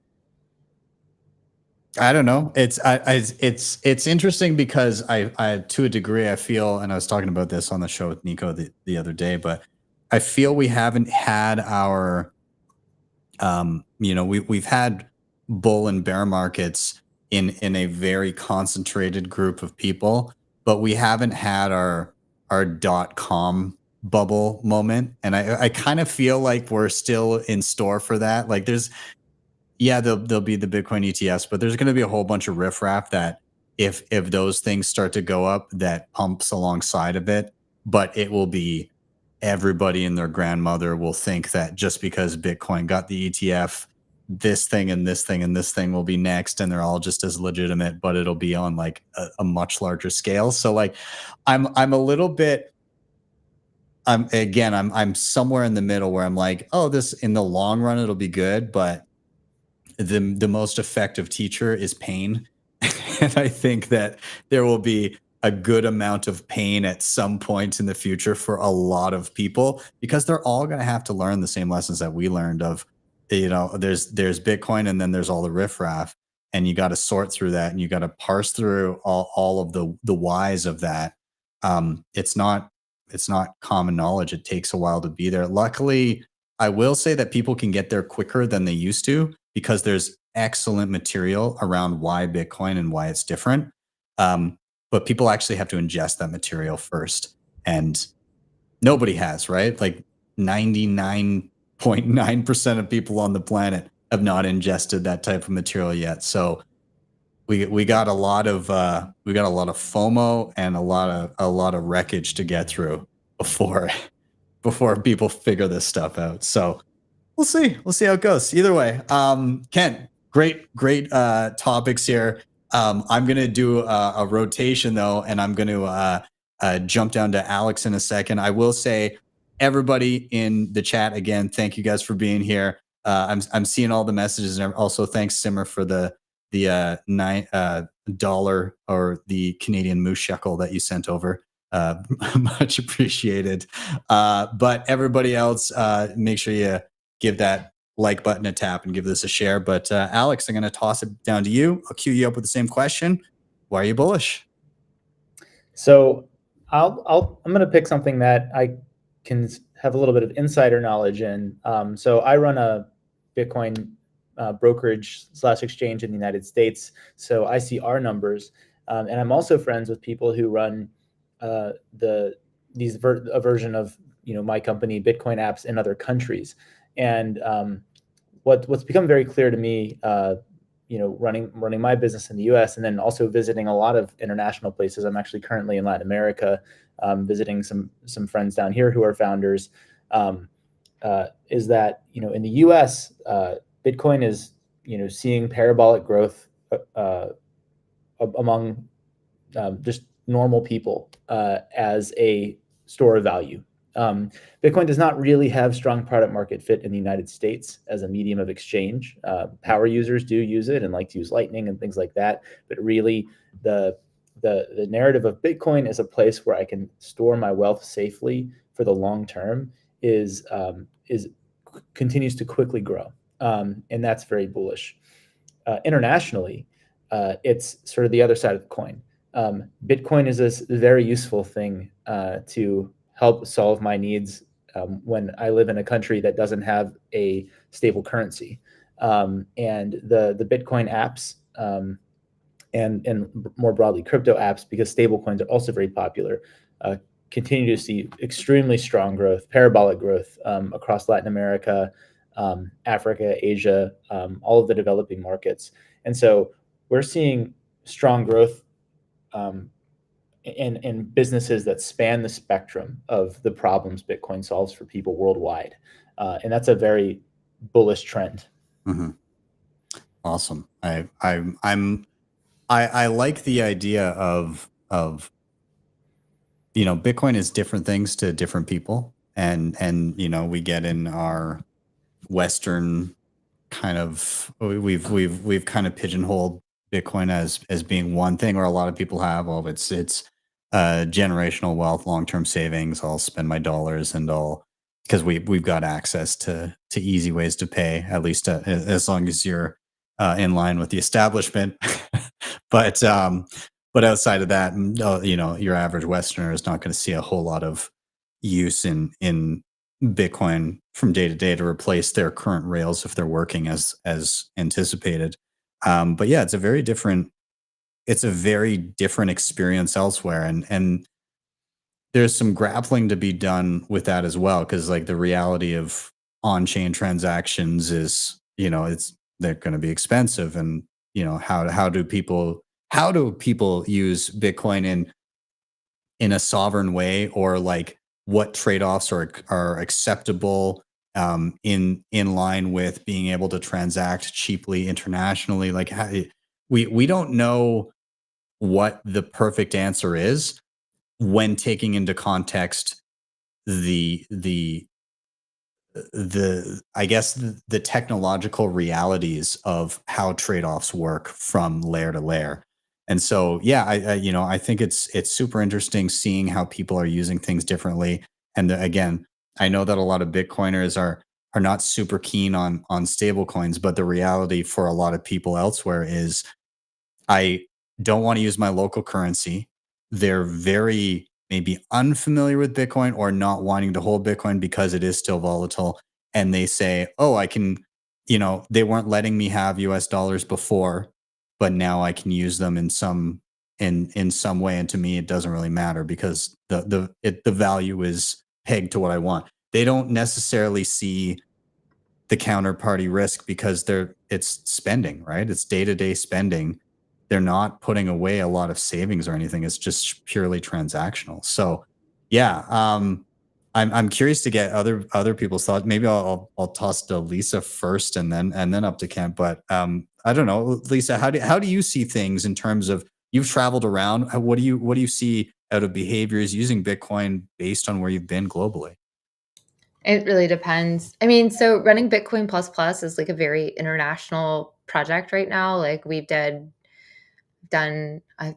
I don't know. It's interesting because I to a degree I feel, and I was talking about this on the show with Nico the other day, but I feel we haven't had our, you know, we've had bull and bear markets in a very concentrated group of people, but we haven't had our .com bubble moment. And I kind of feel like we're still in store for that. Like there'll be the Bitcoin ETFs, but there's going to be a whole bunch of riffraff that if those things start to go up, that pumps alongside of it. but it will be everybody and their grandmother will think that just because Bitcoin got the ETF, this thing and this thing and this thing will be next, and they're all just as legitimate, but it'll be on like a much larger scale. So like I'm a little bit, I'm somewhere in the middle where I'm like, oh, this in the long run it'll be good, but the most effective teacher is pain. And I think that there will be a good amount of pain at some point in the future for a lot of people, because they're all going to have to learn the same lessons that we learned of, there's Bitcoin and then there's all the riffraff, and you got to sort through that, and you got to parse through all of the whys of that. It's not common knowledge. It takes a while to be there. Luckily, I will say that people can get there quicker than they used to, because there's excellent material around why Bitcoin and why it's different. But people actually have to ingest that material first. And nobody has, right? Like 99.9% of people on the planet have not ingested that type of material yet. So we got a lot of FOMO and a lot of wreckage to get through before people figure this stuff out. So we'll see how it goes. Either way, Kent, great topics here. I'm going to do a rotation though, and I'm going to jump down to Alex in a second. I will say, everybody in the chat, again, thank you guys for being here. I'm seeing all the messages, and also thanks Simmer for the $9 or the Canadian moose shekel that you sent over. Much appreciated. But everybody else, make sure you give that like button a tap and give this a share. But Alex, I'm going to toss it down to you. I'll cue you up with the same question. Why are you bullish? So I'm going to pick something that I can have a little bit of insider knowledge in. So I run a Bitcoin brokerage / exchange in the United States. So I see our numbers, and I'm also friends with people who run a version of my company, Bitcoin apps, in other countries. And what's become very clear to me, running my business in the U.S. and then also visiting a lot of international places. I'm actually currently in Latin America, visiting some friends down here who are founders. Is that in the U.S. Bitcoin is seeing parabolic growth among just normal people as a store of value. Bitcoin does not really have strong product market fit in the United States as a medium of exchange. Power users do use it and like to use Lightning and things like that. But really, the narrative of Bitcoin as a place where I can store my wealth safely for the long term continues to quickly grow, and that's very bullish. Internationally, it's sort of the other side of the coin. Bitcoin is this very useful thing to help solve my needs when I live in a country that doesn't have a stable currency. And the Bitcoin apps and more broadly crypto apps, because stable coins are also very popular, continue to see extremely strong growth, parabolic growth across Latin America, Africa, Asia, all of the developing markets. And so we're seeing strong growth in businesses that span the spectrum of the problems Bitcoin solves for people worldwide. And that's a very bullish trend. Mm-hmm. Awesome. I like the idea of Bitcoin is different things to different people, and we get in our Western kind of we've kind of pigeonholed Bitcoin as being one thing, or a lot of people have. Well, it's generational wealth, long-term savings. I'll spend my dollars and all, because we've got access to easy ways to pay, at least as long as you're in line with the establishment. But outside of that, your average Westerner is not going to see a whole lot of use in Bitcoin from day to day to replace their current rails if they're working as anticipated. But yeah, it's a very different experience elsewhere, and there's some grappling to be done with that as well, because like the reality of on-chain transactions is they're going to be expensive, and how do people use Bitcoin in in a sovereign way, or like what trade-offs are acceptable in line with being able to transact cheaply internationally. Like we don't know what the perfect answer is when taking into context the I guess the technological realities of how trade-offs work from layer to layer. And so, yeah, I think it's super interesting seeing how people are using things differently. And again, I know that a lot of Bitcoiners are not super keen on stable coins, but the reality for a lot of people elsewhere is I don't want to use my local currency. They're very maybe unfamiliar with Bitcoin or not wanting to hold Bitcoin because it is still volatile. And they say, oh, I can, they weren't letting me have US dollars before, but now I can use them in some way. And to me, it doesn't really matter because the value is pegged to what I want. They don't necessarily see the counterparty risk because it's spending, right? It's day-to-day spending. They're not putting away a lot of savings or anything. It's just purely transactional. So yeah, I'm curious to get other people's thoughts. Maybe I'll toss to Lisa first and then up to Kent. But I don't know, Lisa, how do you see things in terms of, you've traveled around? What do you see out of behaviors using Bitcoin based on where you've been globally? It really depends. I mean, so running Bitcoin plus plus is like a very international project right now. Like we've done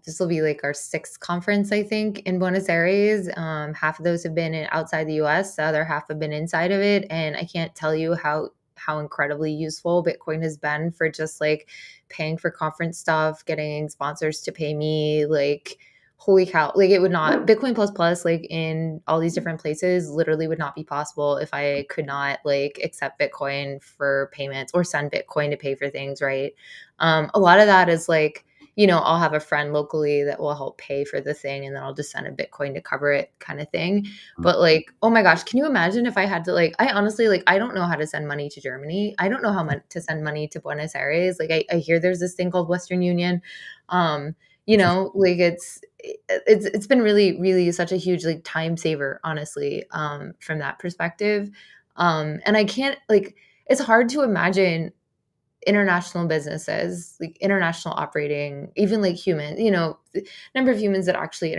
this will be like our 6th conference, I think, in Buenos Aires. Half of those have been outside the US, the other half have been inside of it. And I can't tell you how incredibly useful Bitcoin has been for just like paying for conference stuff, getting sponsors to pay me, like holy cow. Like it would not, Bitcoin plus plus, like in all these different places, literally would not be possible if I could not like accept Bitcoin for payments or send Bitcoin to pay for things, right? A lot of that is like, I'll have a friend locally that will help pay for the thing and then I'll just send a Bitcoin to cover it kind of thing. But like, oh my gosh, can you imagine if I had to like, I honestly, like, I don't know how to send money to Germany. I don't know how to send money to Buenos Aires. Like I hear there's this thing called Western Union. Like it's been really, really such a huge like time saver, honestly, from that perspective. And I can't like, it's hard to imagine international businesses, like international operating, even like human, the number of humans that actually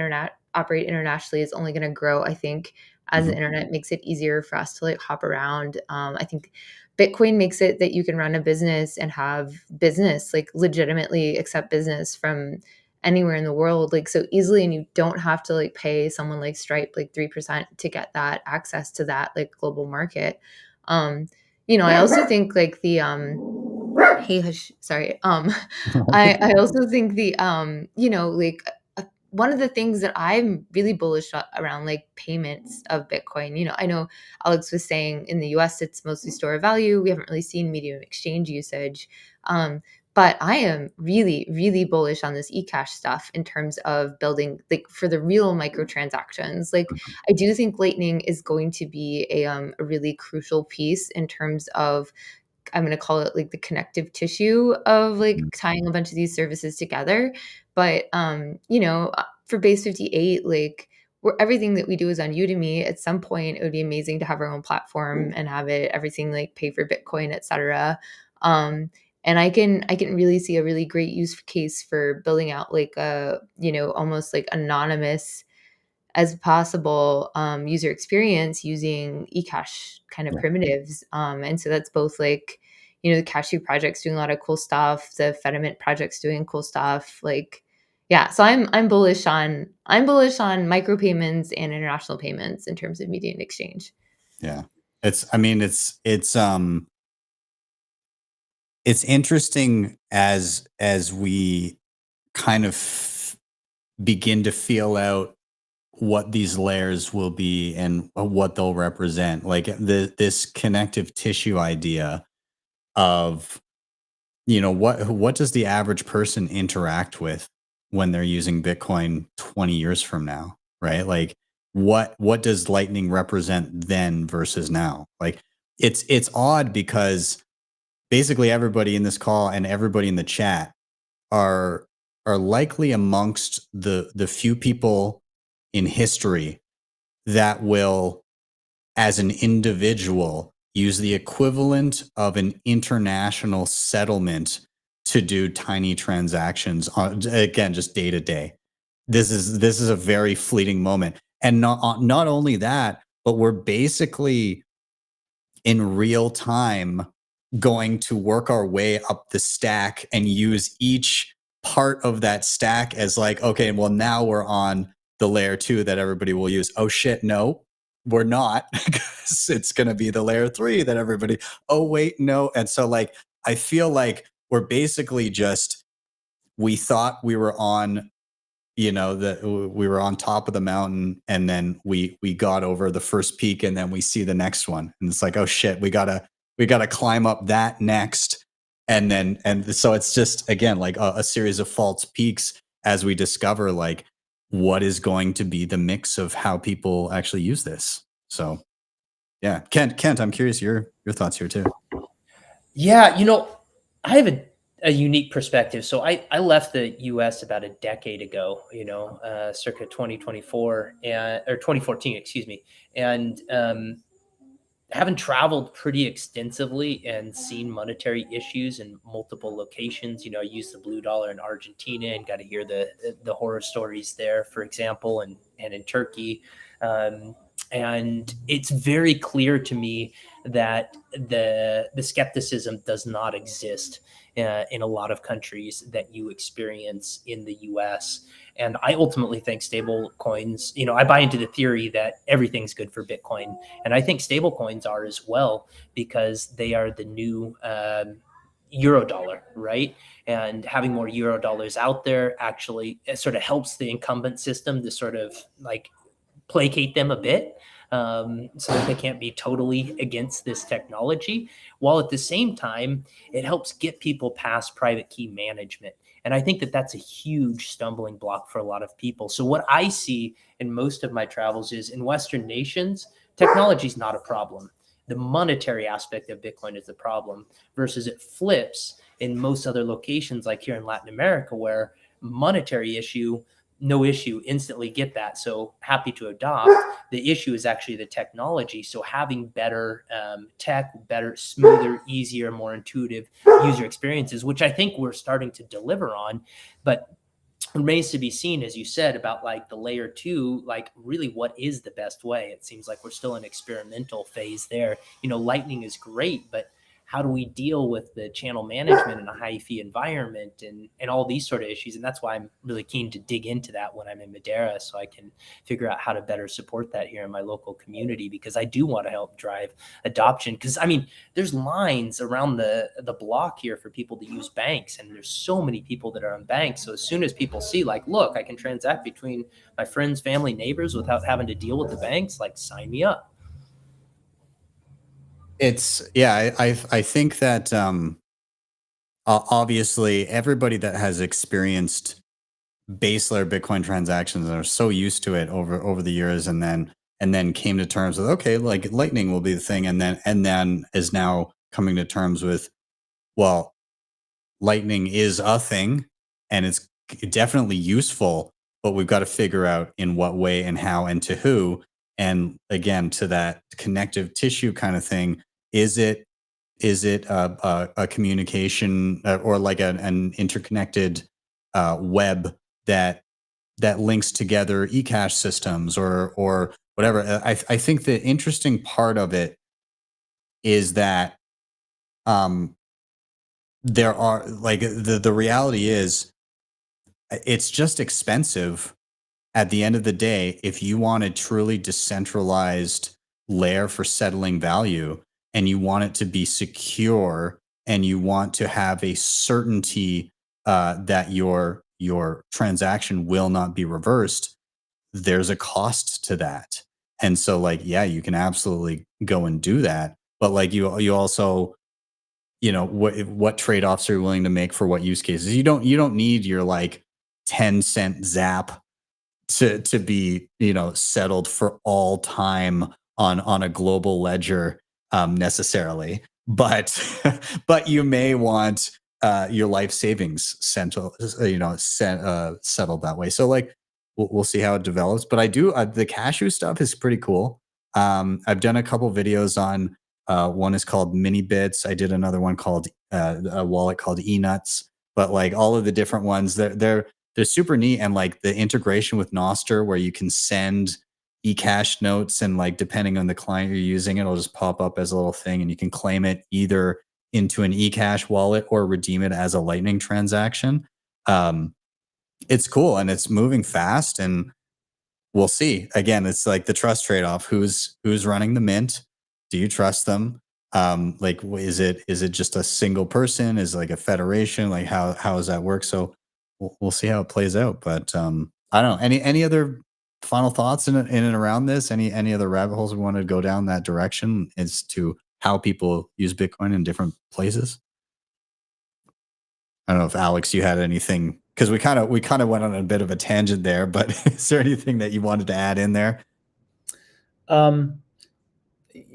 operate internationally is only going to grow, I think, as the internet makes it easier for us to like hop around. I think Bitcoin makes it that you can run a business and have business, like legitimately accept business from anywhere in the world, like so easily. And you don't have to like pay someone like Stripe like 3% to get that access to that like global market. I also think like the hey hush, sorry. I also think the like one of the things that I'm really bullish around like payments of Bitcoin, I know Alex was saying in the US it's mostly store of value. We haven't really seen medium exchange usage. But I am really, really bullish on this eCash stuff in terms of building like for the real microtransactions. Like I do think Lightning is going to be a really crucial piece in terms of, I'm going to call it like the connective tissue of like tying a bunch of these services together. But, for Base 58, like everything that we do is on Udemy. At some point, it would be amazing to have our own platform and have everything like pay for Bitcoin, et cetera. And I can really see a really great use case for building out like a, almost like anonymous as possible user experience using eCash kind of primitives. And so that's both like, the Cashew project's doing a lot of cool stuff. The Fediment project's doing cool stuff. Like, yeah. So I'm bullish on micropayments and international payments in terms of median exchange. Yeah. It's interesting as we kind of begin to feel out what these layers will be and what they'll represent. Like this connective tissue idea of, what does the average person interact with when they're using Bitcoin 20 years from now, right? Like what does Lightning represent then versus now? Like it's odd because basically everybody in this call and everybody in the chat are likely amongst the few people in history that will, as an individual, use the equivalent of an international settlement to do tiny transactions on, again, just day to day. This is a very fleeting moment. And not only that, but we're basically in real time going to work our way up the stack and use each part of that stack as like, okay, well, now we're on the layer 2 that everybody will use. Oh shit, no, we're not, because it's going to be the layer 3 that everybody, oh wait, no. And so like, I feel like we're basically just, we thought we were on, you know, that we were on top of the mountain, and then we got over the first peak, and then we see the next one, and it's like, oh shit, we gotta climb up that next, and so it's just, again, like a series of false peaks as we discover like what is going to be the mix of how people actually use this. So yeah, Kent, I'm curious your thoughts here too. Yeah, you know, I have a unique perspective. So I left the US about a decade ago, you know, circa 2024 or 2014, excuse me. And having traveled pretty extensively and seen monetary issues in multiple locations, you know, I used the blue dollar in Argentina and got to hear the horror stories there, for example, and in Turkey. And it's very clear to me that the skepticism does not exist in a lot of countries that you experience in the US. And I ultimately think stable coins, you know, I buy into the theory that everything's good for Bitcoin. And I think stable coins are as well, because they are the new euro dollar, right? And having more euro dollars out there actually sort of helps the incumbent system to sort of like placate them a bit, so that they can't be totally against this technology, while at the same time, it helps get people past private key management. And I think that that's a huge stumbling block for a lot of people. So what I see in most of my travels is, in Western nations, technology is not a problem. The monetary aspect of Bitcoin is the problem, versus it flips in most other locations, like here in Latin America, where monetary issue, no issue, instantly get that. So happy to adopt. The issue is actually the technology. So having better tech, better, smoother, easier, more intuitive user experiences, which I think we're starting to deliver on, but remains to be seen, as you said, about like the layer 2, like really what is the best way? It seems like we're still in experimental phase there. You know, Lightning is great, but how do we deal with the channel management in a high fee environment and all these sort of issues? And that's why I'm really keen to dig into that when I'm in Madeira, so I can figure out how to better support that here in my local community, because I do want to help drive adoption. Because I mean, there's lines around the block here for people to use banks, and there's so many people that are on banks. So as soon as people see like, look, I can transact between my friends, family, neighbors without having to deal with the banks, like sign me up. It's, yeah, I think that obviously everybody that has experienced base layer Bitcoin transactions are so used to it over the years, and then came to terms with, okay, like Lightning will be the thing, and then is now coming to terms with, well, Lightning is a thing and it's definitely useful, but we've got to figure out in what way and how and to who. And again, to that connective tissue kind of thing, is it a communication or like an interconnected web that links together eCash systems or whatever? I think the interesting part of it is that there are, like, the reality is it's just expensive at the end of the day. If you want a truly decentralized layer for settling value, and you want it to be secure, and you want to have a certainty that your transaction will not be reversed, there's a cost to that. And so, like, yeah, you can absolutely go and do that, but like you also, you know, what trade-offs are you willing to make for what use cases? You don't need your like 10-cent zap to be, you know, settled for all time on a global ledger necessarily, but you may want your life savings settled that way. So like, we'll see how it develops. But I do the cashew stuff is pretty cool. I've done a couple videos on one is called Mini Bits. I did another one called a wallet called eNuts. But like all of the different ones, they're super neat, and like the integration with Nostr where you can send eCash notes, and like depending on the client you're using, it'll just pop up as a little thing, and you can claim it either into an eCash wallet or redeem it as a Lightning transaction. It's cool and it's moving fast, and we'll see. Again, it's like the trust trade-off. Who's running the mint? Do you trust them? Like, is it just a single person? Is it like a federation? Like, how does that work? So we'll see how it plays out. But I don't know. Any other final thoughts in and around this? Any other rabbit holes we want to go down that direction as to how people use Bitcoin in different places? I don't know if Alex, you had anything, because we kind of went on a bit of a tangent there. But is there anything that you wanted to add in there?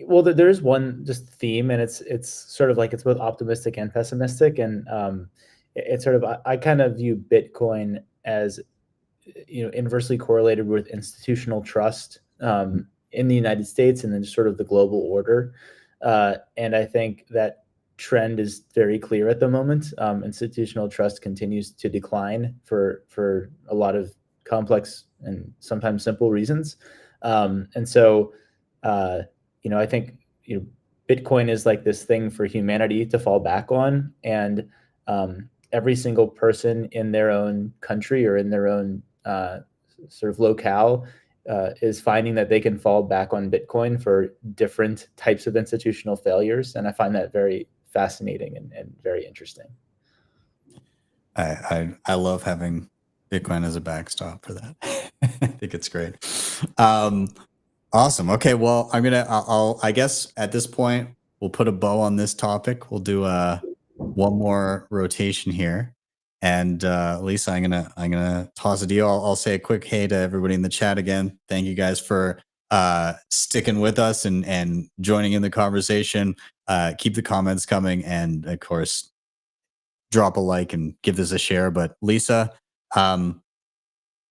Well, there's one just theme, and it's sort of like it's both optimistic and pessimistic, and it's sort of I kind of view Bitcoin as inversely correlated with institutional trust in the United States, and then just sort of the global order, and I think that trend is very clear at the moment. Institutional trust continues to decline for a lot of complex and sometimes simple reasons, and so. I think Bitcoin is like this thing for humanity to fall back on, and every single person in their own country or in their own sort of locale is finding that they can fall back on Bitcoin for different types of institutional failures, and I find that very fascinating and very interesting. I love having Bitcoin as a backstop for that. I think it's great. Awesome. Okay. Well, I guess at this point we'll put a bow on this topic. We'll do one more rotation here, and Lisa, I'm gonna toss it to you. I'll say a quick hey to everybody in the chat again. Thank you guys for sticking with us and joining in the conversation. Keep the comments coming, and of course, drop a like and give this a share. But Lisa,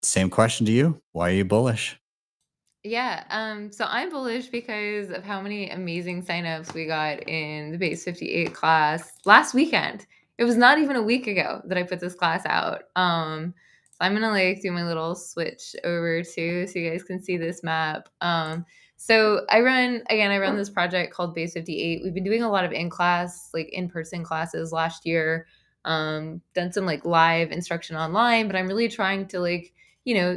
same question to you. Why are you bullish? Yeah, so I'm bullish because of how many amazing signups we got in the Base 58 class last weekend. It was not even a week ago that I put this class out. So I'm gonna do my little switch over to so you guys can see this map. So I run this project called Base 58. We've been doing a lot of in-person classes last year. Done some live instruction online, but I'm really trying to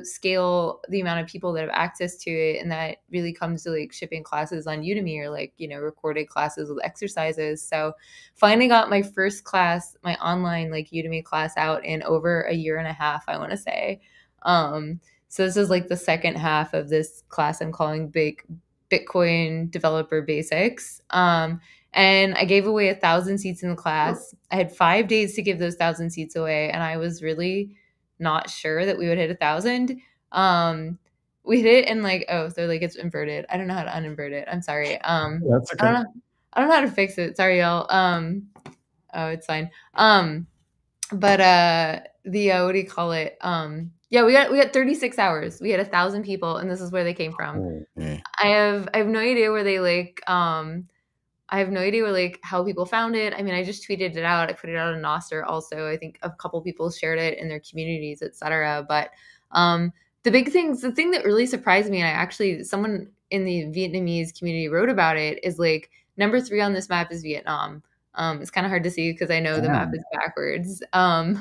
scale the amount of people that have access to it. And that really comes to shipping classes on Udemy or recorded classes with exercises. So finally got my first class, my online Udemy class out in over a year and a half, I want to say. So this is the second half of this class I'm calling Bitcoin Developer Basics. And I gave away 1,000 seats in the class. I had 5 days to give those 1,000 seats away. And I was really not sure that we would hit 1,000. We hit it in it's inverted. I don't know how to uninvert it. I'm sorry. That's okay. I don't know how to fix it. Sorry, y'all. Oh, it's fine. But what do you call it? Yeah, we got 36 hours. We had 1,000 people, and this is where they came from. Okay. I have no idea where they I have no idea where how people found it. I mean, I just tweeted it out. I put it out on Nostr also. I think a couple people shared it in their communities, etc. But the thing that really surprised me, and someone in the Vietnamese community wrote about it, is number 3 on this map is Vietnam. It's kind of hard to see because I know the map is backwards. So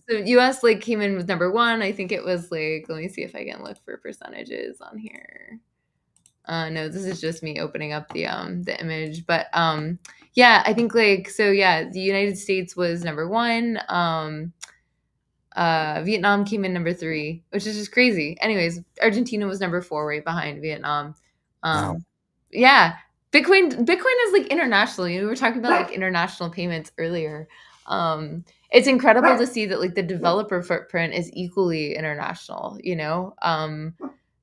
US came in with number 1. I think it was let me see if I can look for percentages on here. No, this is just me opening up the image, but yeah, I think the United States was number 1. Vietnam came in number 3, which is just crazy. Anyways, Argentina was number 4, right behind Vietnam. Wow. Yeah, Bitcoin is international. We were talking about international payments earlier. It's incredible to see that the developer footprint is equally international.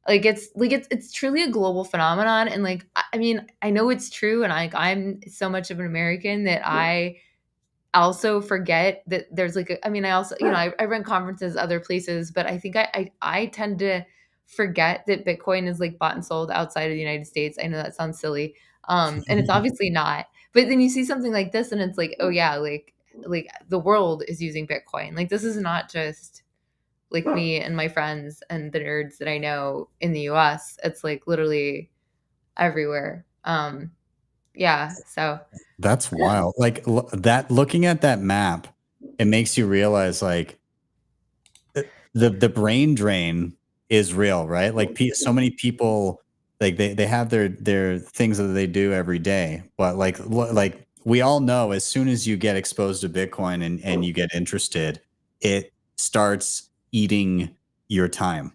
It's truly a global phenomenon. And I mean, I know it's true. And I'm so much of an American that I also forget that there's like I mean, I also, you know, I run conferences other places, but I think I tend to forget that Bitcoin is like bought and sold outside of the United States. I know that sounds silly. And it's obviously not. But then you see something like this and it's like, oh yeah, like the world is using Bitcoin. Like this is not just like me and my friends and the nerds that I know in the US. It's like literally everywhere. Yeah, so That's wild. Like looking at that map, it makes you realize like the brain drain is real, right? Like so many people, like they have their things that they do every day, but like we all know, as soon as you get exposed to Bitcoin and you get interested, it starts eating your time.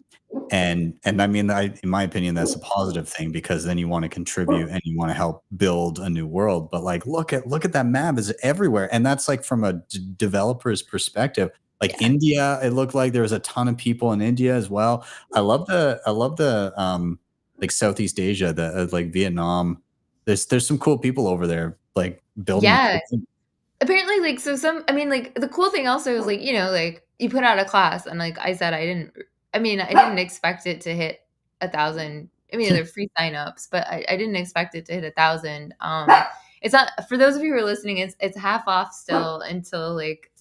And I mean, in my opinion, that's a positive thing, because then you want to contribute and you want to help build a new world. But like, look at that map, is everywhere, and that's like from a developer's perspective. Like India, it looked like there was a ton of people in India as well. I love the like Southeast Asia, the like Vietnam. There's some cool people over there, like building. yeah. Apparently, like, so I mean, like, the cool thing also is, like, you know, like, you put out a class, and, like I said, I didn't expect it to hit 1,000. I mean, they're free signups, but I didn't expect it to hit 1,000. It's not, for those of you who are listening, it's half off still until, like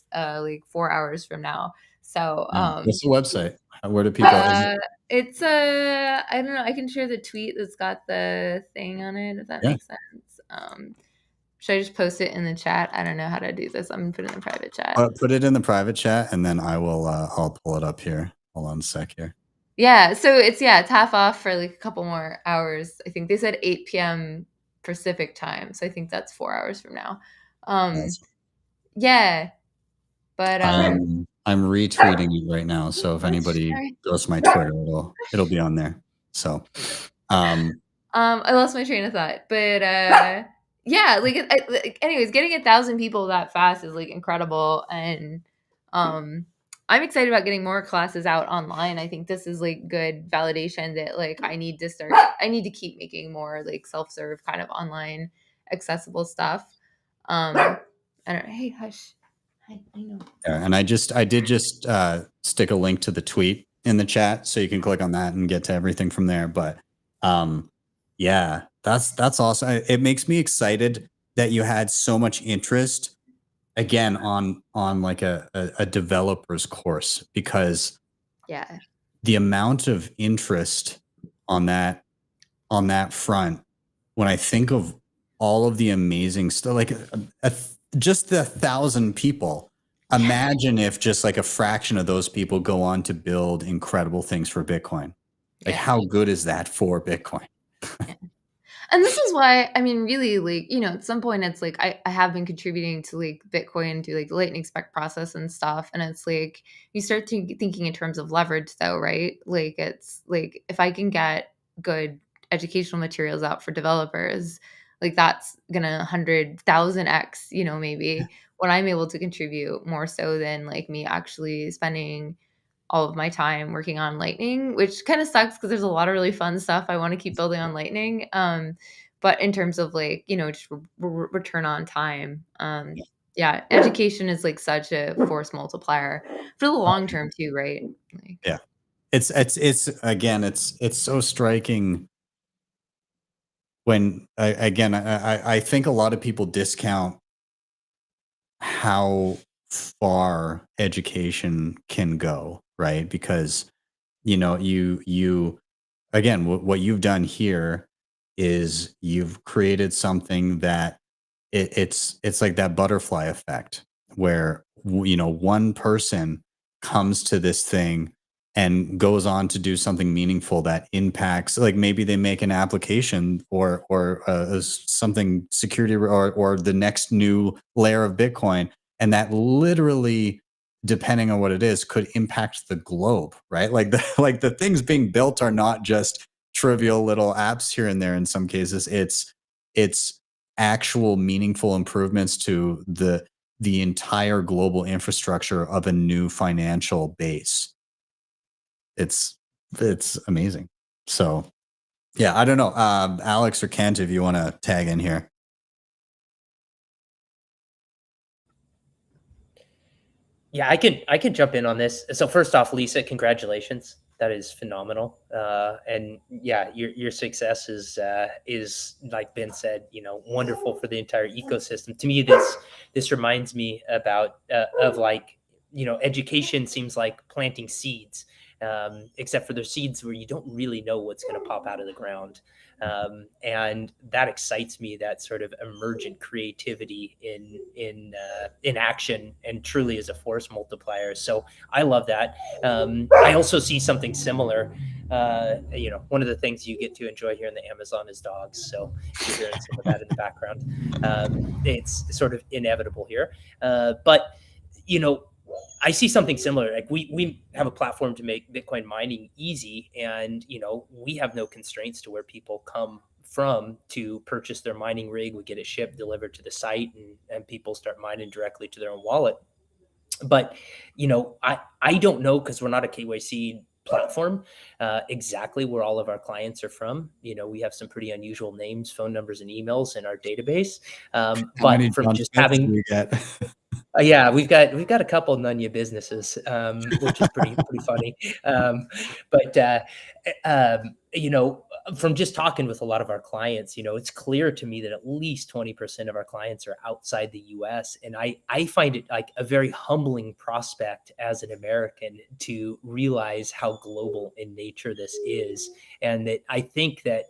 4 hours from now. So, what's the website? Where do people? it's I don't know. I can share the tweet that's got the thing on it, if that makes sense. Should I just post it in the chat? I don't know how to do this. I'm gonna put it in the private chat. Put it in the private chat, and then I will. I'll pull it up here. Hold on a sec here. Yeah, so it's half off for like a couple more hours. I think they said 8 p.m. Pacific time, so I think that's 4 hours from now. Yeah, but I'm retweeting it right now, so if anybody goes to my Twitter, it'll be on there. So, I lost my train of thought, but yeah, like anyways, getting 1,000 people that fast is like incredible, and I'm excited about getting more classes out online. I think this is like good validation that like I need to keep making more like self-serve kind of online accessible stuff. I don't know. Hey, hush. I know. Yeah, and I did just stick a link to the tweet in the chat, so you can click on that and get to everything from there. But yeah, that's awesome. It makes me excited that you had so much interest again on like a developer's course, because the amount of interest on that front, when I think of all of the amazing stuff, like just the 1,000 people, imagine if just like a fraction of those people go on to build incredible things for Bitcoin. Like how good is that for Bitcoin? And this is why, I mean, really, like, you know, at some point it's like I have been contributing to like Bitcoin, to like the Lightning Spec process and stuff. And it's like you start thinking in terms of leverage though, right? Like it's like if I can get good educational materials out for developers, like that's gonna 100,000x, you know, maybe when I'm able to contribute more so than like me actually spending all of my time working on Lightning, which kind of sucks because there's a lot of really fun stuff I want to keep building on Lightning. But in terms of like, you know, just return on time, yeah, education is like such a force multiplier for the long term too, right? Like, yeah, it's again, it's so striking when I think a lot of people discount how far education can go, right? Because you know, you again, what you've done here is you've created something that it's like that butterfly effect, where you know, one person comes to this thing and goes on to do something meaningful that impacts, like maybe they make an application or something security or the next new layer of Bitcoin, and that literally, depending on what it is, could impact the globe, right? Like the things being built are not just trivial little apps here and there. In some cases, it's actual meaningful improvements to the entire global infrastructure of a new financial base. It's amazing. So yeah, I don't know, Alex or Kent, if you want to tag in here. Yeah, I can jump in on this. So first off, Lisa, congratulations. That is phenomenal. And yeah, your success is like Ben said, wonderful for the entire ecosystem. To me, this reminds me about of like, education seems like planting seeds, except for there's seeds where you don't really know what's going to pop out of the ground. And that excites me, that sort of emergent creativity in action, and truly is a force multiplier. So I love that. I also see something similar. One of the things you get to enjoy here in the Amazon is dogs. So you're hearing some of that in the background. It's sort of inevitable here, but I see something similar. Like we have a platform to make Bitcoin mining easy, and we have no constraints to where people come from to purchase their mining rig. We get it shipped, delivered to the site, and people start mining directly to their own wallet. But I don't know, because we're not a KYC platform, exactly where all of our clients are from. We have some pretty unusual names, phone numbers, and emails in our database. But from just having you get? yeah, we've got a couple of Nunya businesses, which is pretty funny. But from just talking with a lot of our clients, it's clear to me that at least 20% of our clients are outside the U.S. And I find it like a very humbling prospect as an American to realize how global in nature this is, and that I think that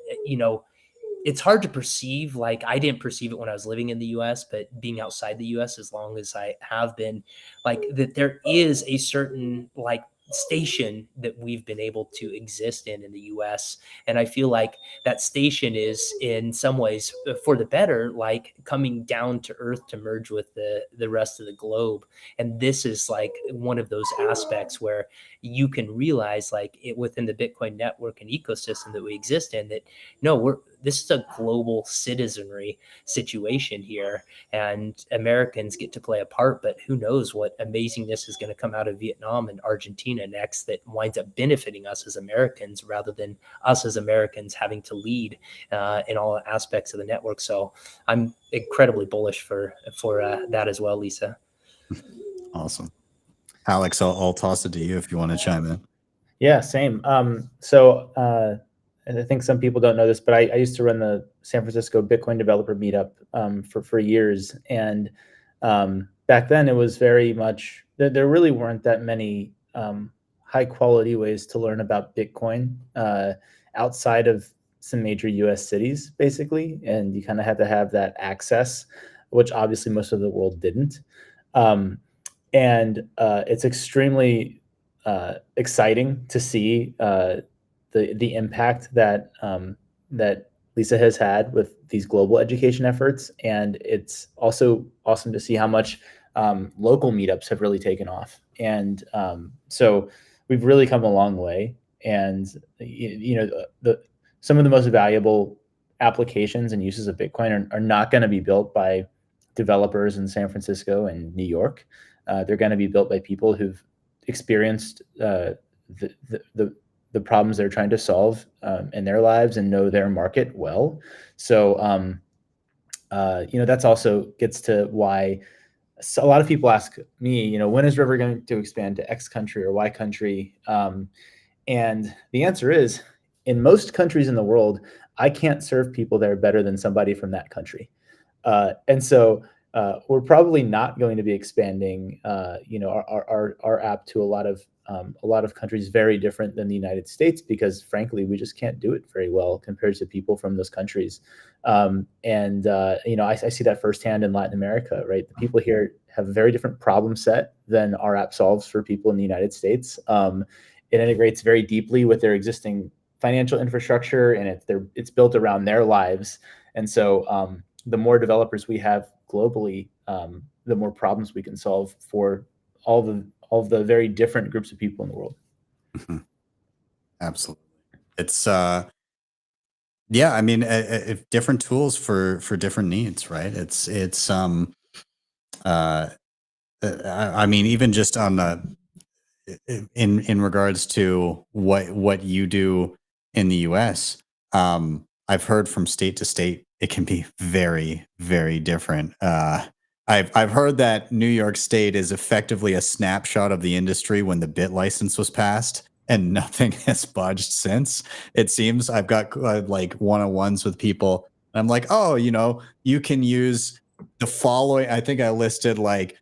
it's hard to perceive. Like, I didn't perceive it when I was living in the US, but being outside the US as long as I have been, like, that there is a certain like station that we've been able to exist in the US. And I feel like that station is in some ways for the better, like coming down to earth to merge with the rest of the globe. And this is like one of those aspects where you can realize, like, it within the Bitcoin network and ecosystem that we exist in, that this is a global citizenry situation here, and Americans get to play a part, but who knows what amazingness is going to come out of Vietnam and Argentina next that winds up benefiting us as Americans, rather than us as Americans having to lead in all aspects of the network. So I'm incredibly bullish for that as well, Lisa. Awesome. Alex, I'll toss it to you if you want to chime in. Yeah, same. And I think some people don't know this, but I used to run the San Francisco Bitcoin developer meetup for years. And back then it was very much, there really weren't that many high quality ways to learn about Bitcoin outside of some major US cities, basically. And you kind of had to have that access, which obviously most of the world didn't. It's extremely exciting to see the impact that that Lisa has had with these global education efforts, and it's also awesome to see how much local meetups have really taken off. And so we've really come a long way. And some of the most valuable applications and uses of Bitcoin are not going to be built by developers in San Francisco and New York. They're going to be built by people who've experienced the problems they're trying to solve in their lives and know their market well. So, that's also gets to why a lot of people ask me, when is River going to expand to X country or Y country? And the answer is, in most countries in the world, I can't serve people there better than somebody from that country. And so we're probably not going to be expanding, our app to a lot of countries very different than the United States, because frankly, we just can't do it very well compared to people from those countries. I see that firsthand in Latin America, right? The people here have a very different problem set than our app solves for people in the United States. It integrates very deeply with their existing financial infrastructure, and it's built around their lives. And so the more developers we have globally, the more problems we can solve for all the very different groups of people in the world. Mm-hmm. Absolutely. It's I mean, different tools for different needs, right? I mean, even just on the in regards to what you do in the US, I've heard from state to state it can be very, very different. I've heard that New York State is effectively a snapshot of the industry when the bit license was passed, and nothing has budged since. It seems I've got like one-on-ones with people. And I'm like, oh, you can use the following. I think I listed like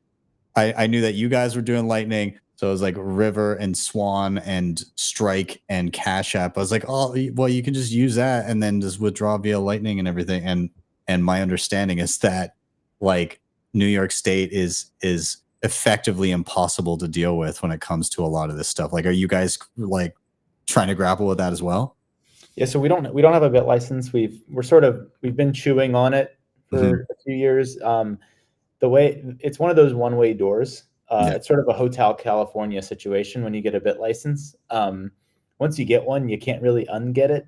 I knew that you guys were doing Lightning. So it was like River and Swan and Strike and Cash App. I was like, oh, well, you can just use that and then just withdraw via Lightning and everything. And my understanding is that like New York State is effectively impossible to deal with when it comes to a lot of this stuff. Like, are you guys like trying to grapple with that as well? Yeah, so we don't have a bit license. We've been chewing on it for a few years. The way it's one of those one-way doors. It's sort of a Hotel California situation when you get a bit license. Once you get one, you can't really unget it,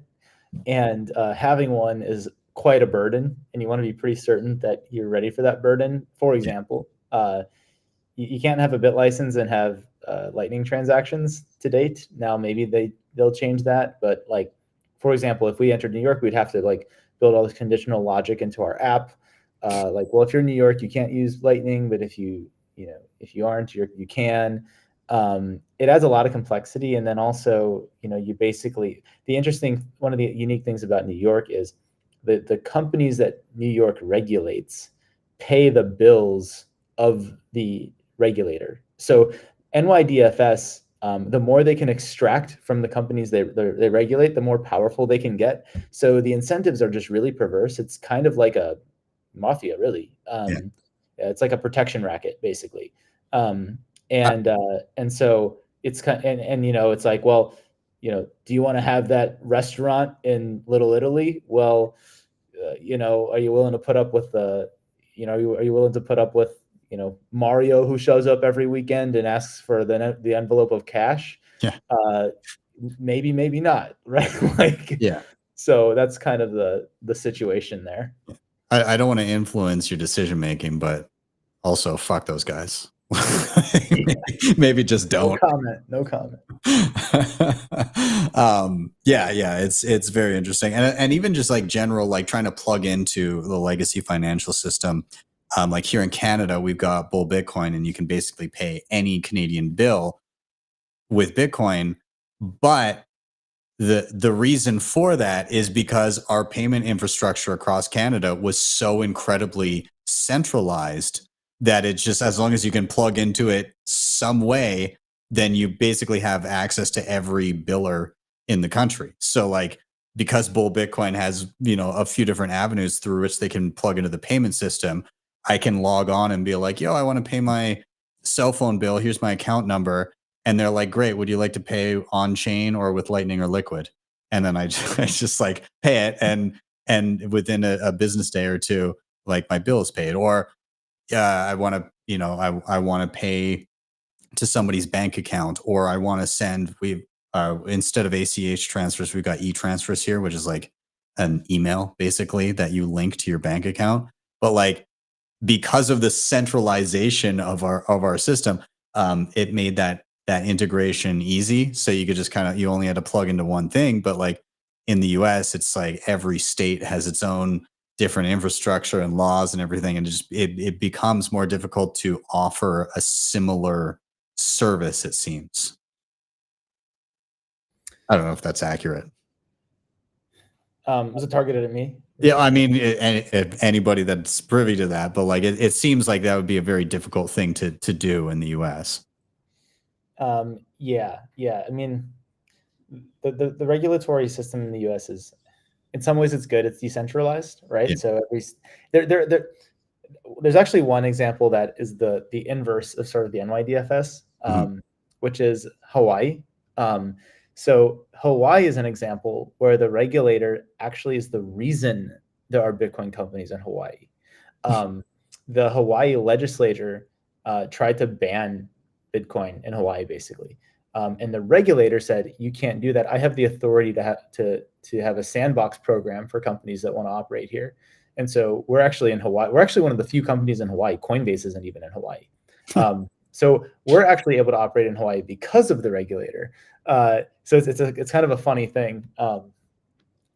and having one is quite a burden, and you want to be pretty certain that you're ready for that burden. For example, you can't have a bit license and have Lightning transactions to date. Now maybe they'll change that, but like, for example, if we entered New York, we'd have to like build all this conditional logic into our app. Like, well, if you're in New York, you can't use Lightning, but if you aren't, you can. It adds a lot of complexity, and then also, you basically one of the unique things about New York is the companies that New York regulates pay the bills of the regulator. So NYDFS, the more they can extract from the companies they regulate, the more powerful they can get. So the incentives are just really perverse. It's kind of like a mafia, really. It's like a protection racket, basically. And so it's kind and it's like, well, do you want to have that restaurant in Little Italy? Well, are you willing to put up with are you willing to put up with Mario, who shows up every weekend and asks for the envelope of cash? Maybe not, right? Like, so that's kind of the situation there. I don't want to influence your decision making, but also fuck those guys. Maybe just don't. No comment. It's very interesting, and even just like general, like trying to plug into the legacy financial system. Like here in Canada, we've got Bull Bitcoin, and you can basically pay any Canadian bill with Bitcoin. But the reason for that is because our payment infrastructure across Canada was so incredibly centralized that it's just, as long as you can plug into it some way, then you basically have access to every biller in the country. So like, because Bull Bitcoin has, a few different avenues through which they can plug into the payment system, I can log on and be like, yo, I want to pay my cell phone bill. Here's my account number. And they're like, great, would you like to pay on chain or with Lightning or Liquid? And then I just like pay it. And within a business day or two, like my bill is paid. Or I want to, I want to pay to somebody's bank account, or I want to send, instead of ACH transfers, we've got e-transfers here, which is like an email basically that you link to your bank account. But like, because of the centralization of our system, it made that integration easy. So you could just you only had to plug into one thing. But like in the US, it's like every state has its own different infrastructure and laws and everything. And it becomes more difficult to offer a similar service, it seems. I don't know if that's accurate. Was it targeted at me? Yeah, I mean, anybody that's privy to that, but like it seems like that would be a very difficult thing to do in the US. Yeah. I mean, the regulatory system in the US is, in some ways, it's good. It's decentralized, right? Yeah. So at least there's actually one example that is the inverse of sort of the NYDFS, which is Hawaii. So Hawaii is an example where the regulator actually is the reason there are Bitcoin companies in Hawaii. The Hawaii legislature tried to ban Bitcoin in Hawaii, basically. And the regulator said, you can't do that. I have the authority to have a sandbox program for companies that want to operate here. And so we're actually in Hawaii. We're actually one of the few companies in Hawaii. Coinbase isn't even in Hawaii. So we're actually able to operate in Hawaii because of the regulator. So it's kind of a funny thing, kind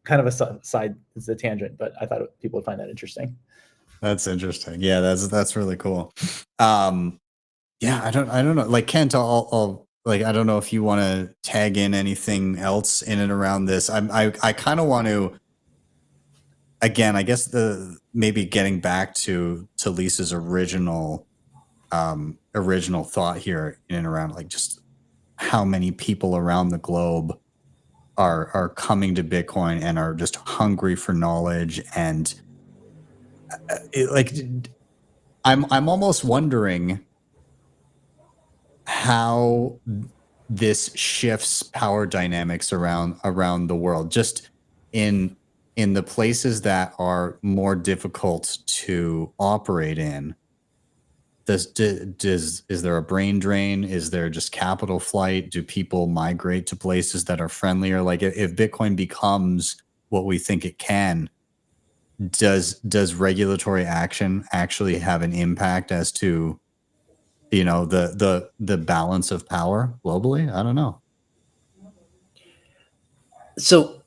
of a side, it's a tangent, but I thought people would find that interesting. That's interesting. Yeah, that's really cool. Yeah, I don't know. Like Kent, I'll like I don't know if you want to tag in anything else in and around this. I kind of want to, again, I guess maybe getting back to Lisa's original thought here in and around like just how many people around the globe are coming to Bitcoin and are just hungry for knowledge. And like I'm almost wondering how this shifts power dynamics around the world, just in the places that are more difficult to operate in. Is there a brain drain? Is there just capital flight? Do people migrate to places that are friendlier? Like if Bitcoin becomes what we think it can, does regulatory action actually have an impact as to, you know, the balance of power globally? I don't know. So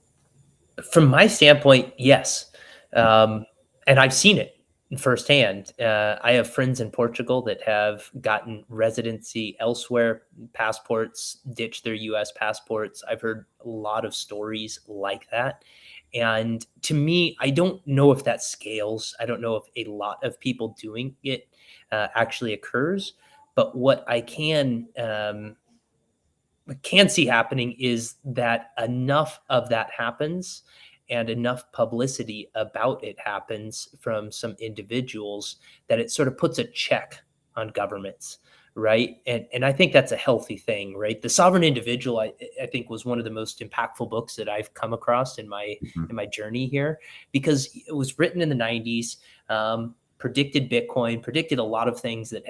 from my standpoint, yes. And I've seen it firsthand. I have friends in Portugal that have gotten residency elsewhere, passports, ditched their US passports. I've heard a lot of stories like that. And to me, I don't know if that scales. I don't know if a lot of people doing it actually occurs. But what I can see happening is that enough of that happens and enough publicity about it happens from some individuals that it sort of puts a check on governments, right? And I think that's a healthy thing, right? The Sovereign Individual, I think, was one of the most impactful books that I've come across in my journey here, because it was written in the 90s. Predicted Bitcoin, predicted a lot of things that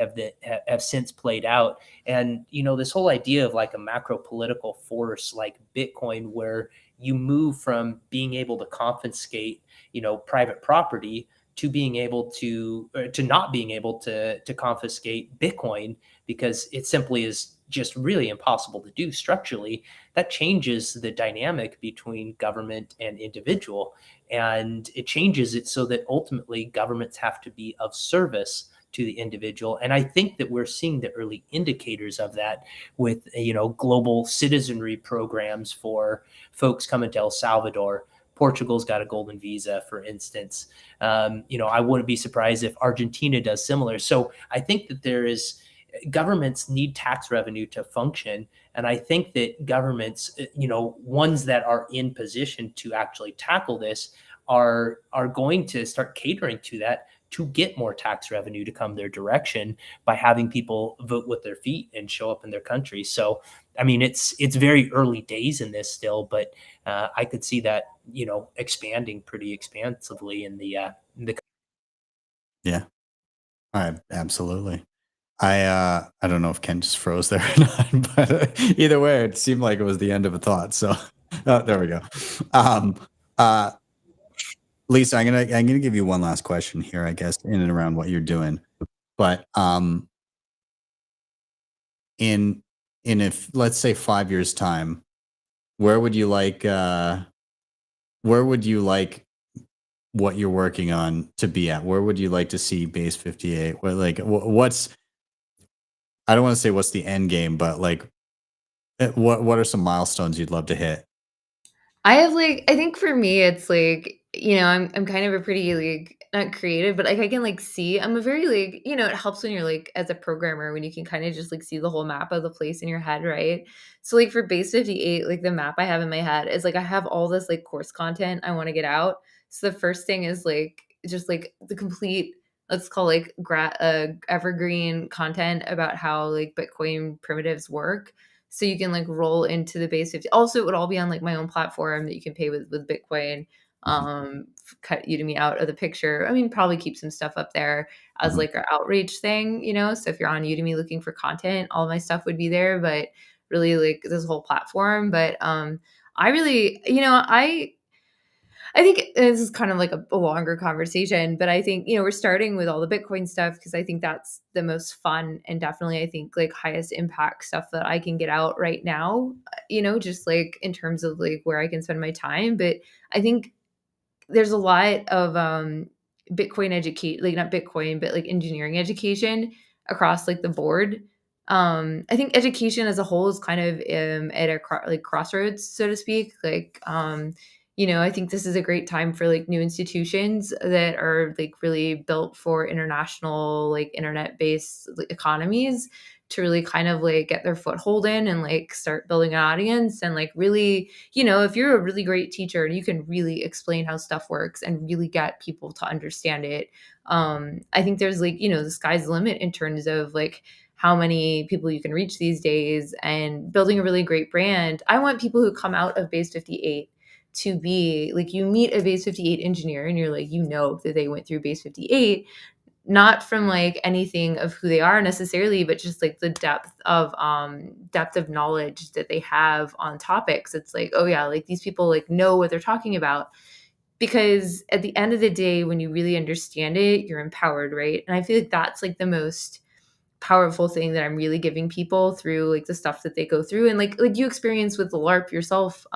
have since played out. And, you know, this whole idea of like a macro political force like Bitcoin, where you move from being able to confiscate, you know, private property to being able to not being able to confiscate Bitcoin, because it simply is just really impossible to do structurally. That changes the dynamic between government and individual, and it changes it so that ultimately governments have to be of service to the individual. And I think that we're seeing the early indicators of that with, you know, global citizenry programs for folks coming to El Salvador. Portugal's got a golden visa, for instance. You know, I wouldn't be surprised if Argentina does similar. So I think that governments need tax revenue to function. And I think that governments, you know, ones that are in position to actually tackle this are going to start catering to that, to get more tax revenue to come their direction by having people vote with their feet and show up in their country. So, I mean, it's very early days in this still, but I could see that, you know, expanding pretty expansively in the Yeah, absolutely. I don't know if Ken just froze there or not, but either way, it seemed like it was the end of a thought. So there we go. Lisa, I'm gonna give you one last question here, I guess, in and around what you're doing. But in if, let's say, 5 years time, where would you like what you're working on to be at? Where would you like to see Base 58? Where, like, what's, I don't want to say what's the end game, but like, what are some milestones you'd love to hit? I have like, I think for me, it's like, you know, I'm kind of a pretty like, not creative, but like I can like see, I'm a very like, you know, it helps when you're like as a programmer, when you can kind of just like see the whole map of the place in your head, right? So like for Base 58, like the map I have in my head is like I have all this like course content I want to get out. So the first thing is like just like the complete, let's call like evergreen content about how like Bitcoin primitives work, so you can like roll into the Base 50. Also, it would all be on like my own platform that you can pay with Bitcoin. Cut Udemy out of the picture. I mean, probably keep some stuff up there as like our outreach thing, you know. So if you're on Udemy looking for content, all my stuff would be there, but really like this whole platform. But I really, you know, I think this is kind of like a longer conversation, but I think, you know, we're starting with all the Bitcoin stuff because I think that's the most fun and definitely I think like highest impact stuff that I can get out right now, you know, just like in terms of like where I can spend my time. But I think there's a lot of Bitcoin educate, like not Bitcoin, but like engineering education across like the board. I think education as a whole is kind of at a like crossroads, so to speak. Like, I think this is a great time for like new institutions that are like really built for international, like internet-based like, economies to really kind of like get their foothold in and like start building an audience and like really, if you're a really great teacher and you can really explain how stuff works and really get people to understand it, I think there's like, the sky's the limit in terms of like how many people you can reach these days and building a really great brand. I want people who come out of Base 58 to be like, you meet a Base 58 engineer and you're like, that they went through Base 58, not from like anything of who they are necessarily, but just like the depth of knowledge that they have on topics. It's like, oh yeah, like these people like know what they're talking about. Because at the end of the day, when you really understand it, you're empowered, right? And I feel like that's like the most powerful thing that I'm really giving people through like the stuff that they go through. And like you experience with the LARP yourself,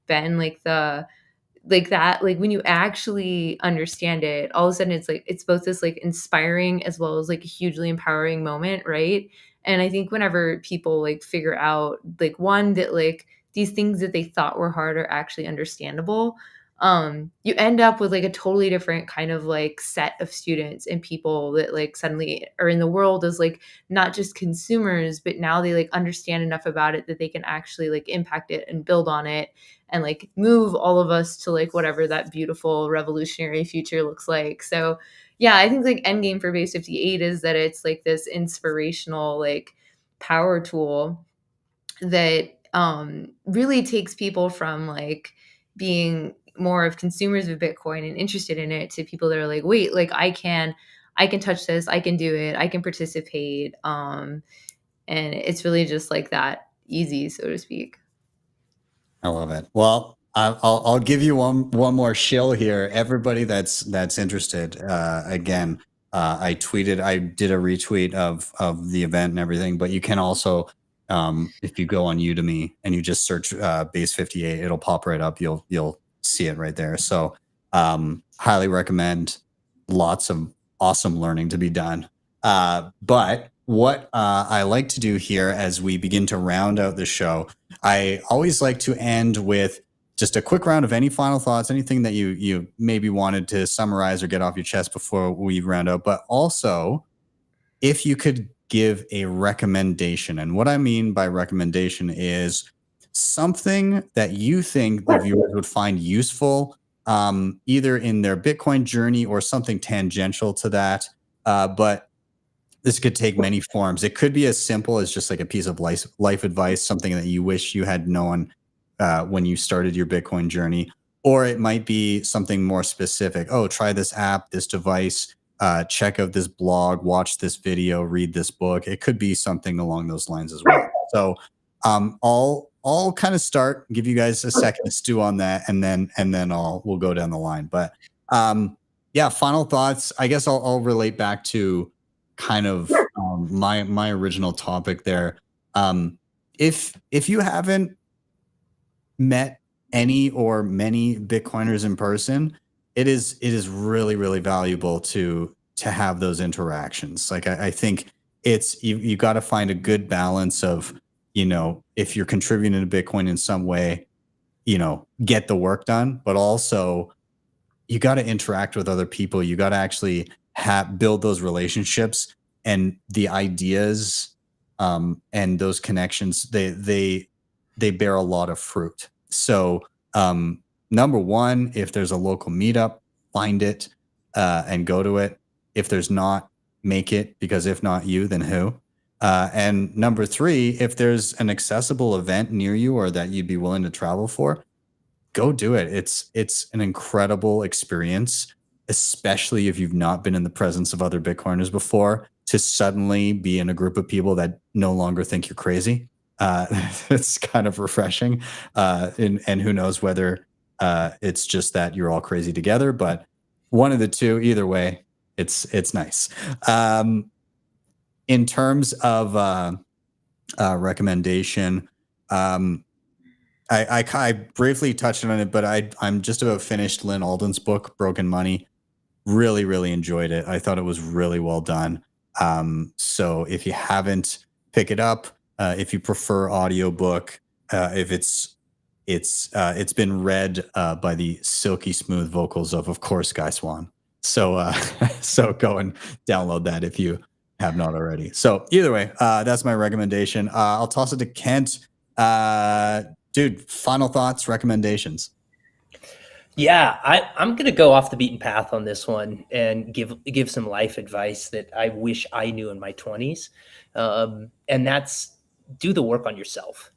Ben, like when you actually understand it, all of a sudden it's like, it's both this like inspiring as well as like a hugely empowering moment. Right. And I think whenever people like figure out like one, that like these things that they thought were hard are actually understandable, you end up with like a totally different kind of like set of students and people that like suddenly are in the world as like not just consumers, but now they like understand enough about it that they can actually like impact it and build on it and like move all of us to like whatever that beautiful revolutionary future looks like. So yeah, I think like endgame for Base 58 is that it's like this inspirational like power tool that really takes people from like being more of consumers of Bitcoin and interested in it to people that are like, wait, like I can touch this, I can do it, I can participate. And it's really just like that easy, so to speak. I love it. Well, I'll give you one more shill here. Everybody that's interested, again, I did a retweet of the event and everything, but you can also, if you go on Udemy and you just search Base 58, it'll pop right up. You'll see it right there. So highly recommend. Lots of awesome learning to be done. But what I like to do here as we begin to round out the show, I always like to end with just a quick round of any final thoughts, anything that you maybe wanted to summarize or get off your chest before we round out. But also, if you could give a recommendation. And what I mean by recommendation is something that you think the viewers would find useful, either in their Bitcoin journey or something tangential to that. But this could take many forms. It could be as simple as just like a piece of life advice, something that you wish you had known when you started your Bitcoin journey. Or it might be something more specific. Oh, try this app, this device, check out this blog, watch this video, read this book. It could be something along those lines as well. So I'll kind of start, give you guys a second to stew on that, and then we'll go down the line. But yeah, final thoughts. I guess I'll relate back to kind of my original topic there. If you haven't met any or many Bitcoiners in person, it is really, really valuable to have those interactions. Like I think it's you got to find a good balance of, if you're contributing to Bitcoin in some way, get the work done, but also you got to interact with other people. You got to actually build those relationships, and the ideas and those connections, they bear a lot of fruit. So number one, if there's a local meetup, find it and go to it. If there's not, make it, because if not you, then who? And number three, if there's an accessible event near you or that you'd be willing to travel for, go do it. It's an incredible experience, especially if you've not been in the presence of other Bitcoiners before, to suddenly be in a group of people that no longer think you're crazy. It's kind of refreshing. And who knows whether it's just that you're all crazy together, but one of the two, either way, it's nice. In terms of recommendation, I briefly touched on it, but I'm just about finished Lynn Alden's book, Broken Money. Really, really enjoyed it. I thought it was really well done. So if you haven't, pick it up. If you prefer audiobook, if it's been read by the silky smooth vocals of course, Guy Swan. So so go and download that if you have not already. So either way, that's my recommendation. I'll toss it to Kent. Dude, final thoughts, recommendations. Yeah, I'm going to go off the beaten path on this one and give some life advice that I wish I knew in my 20s. And that's do the work on yourself,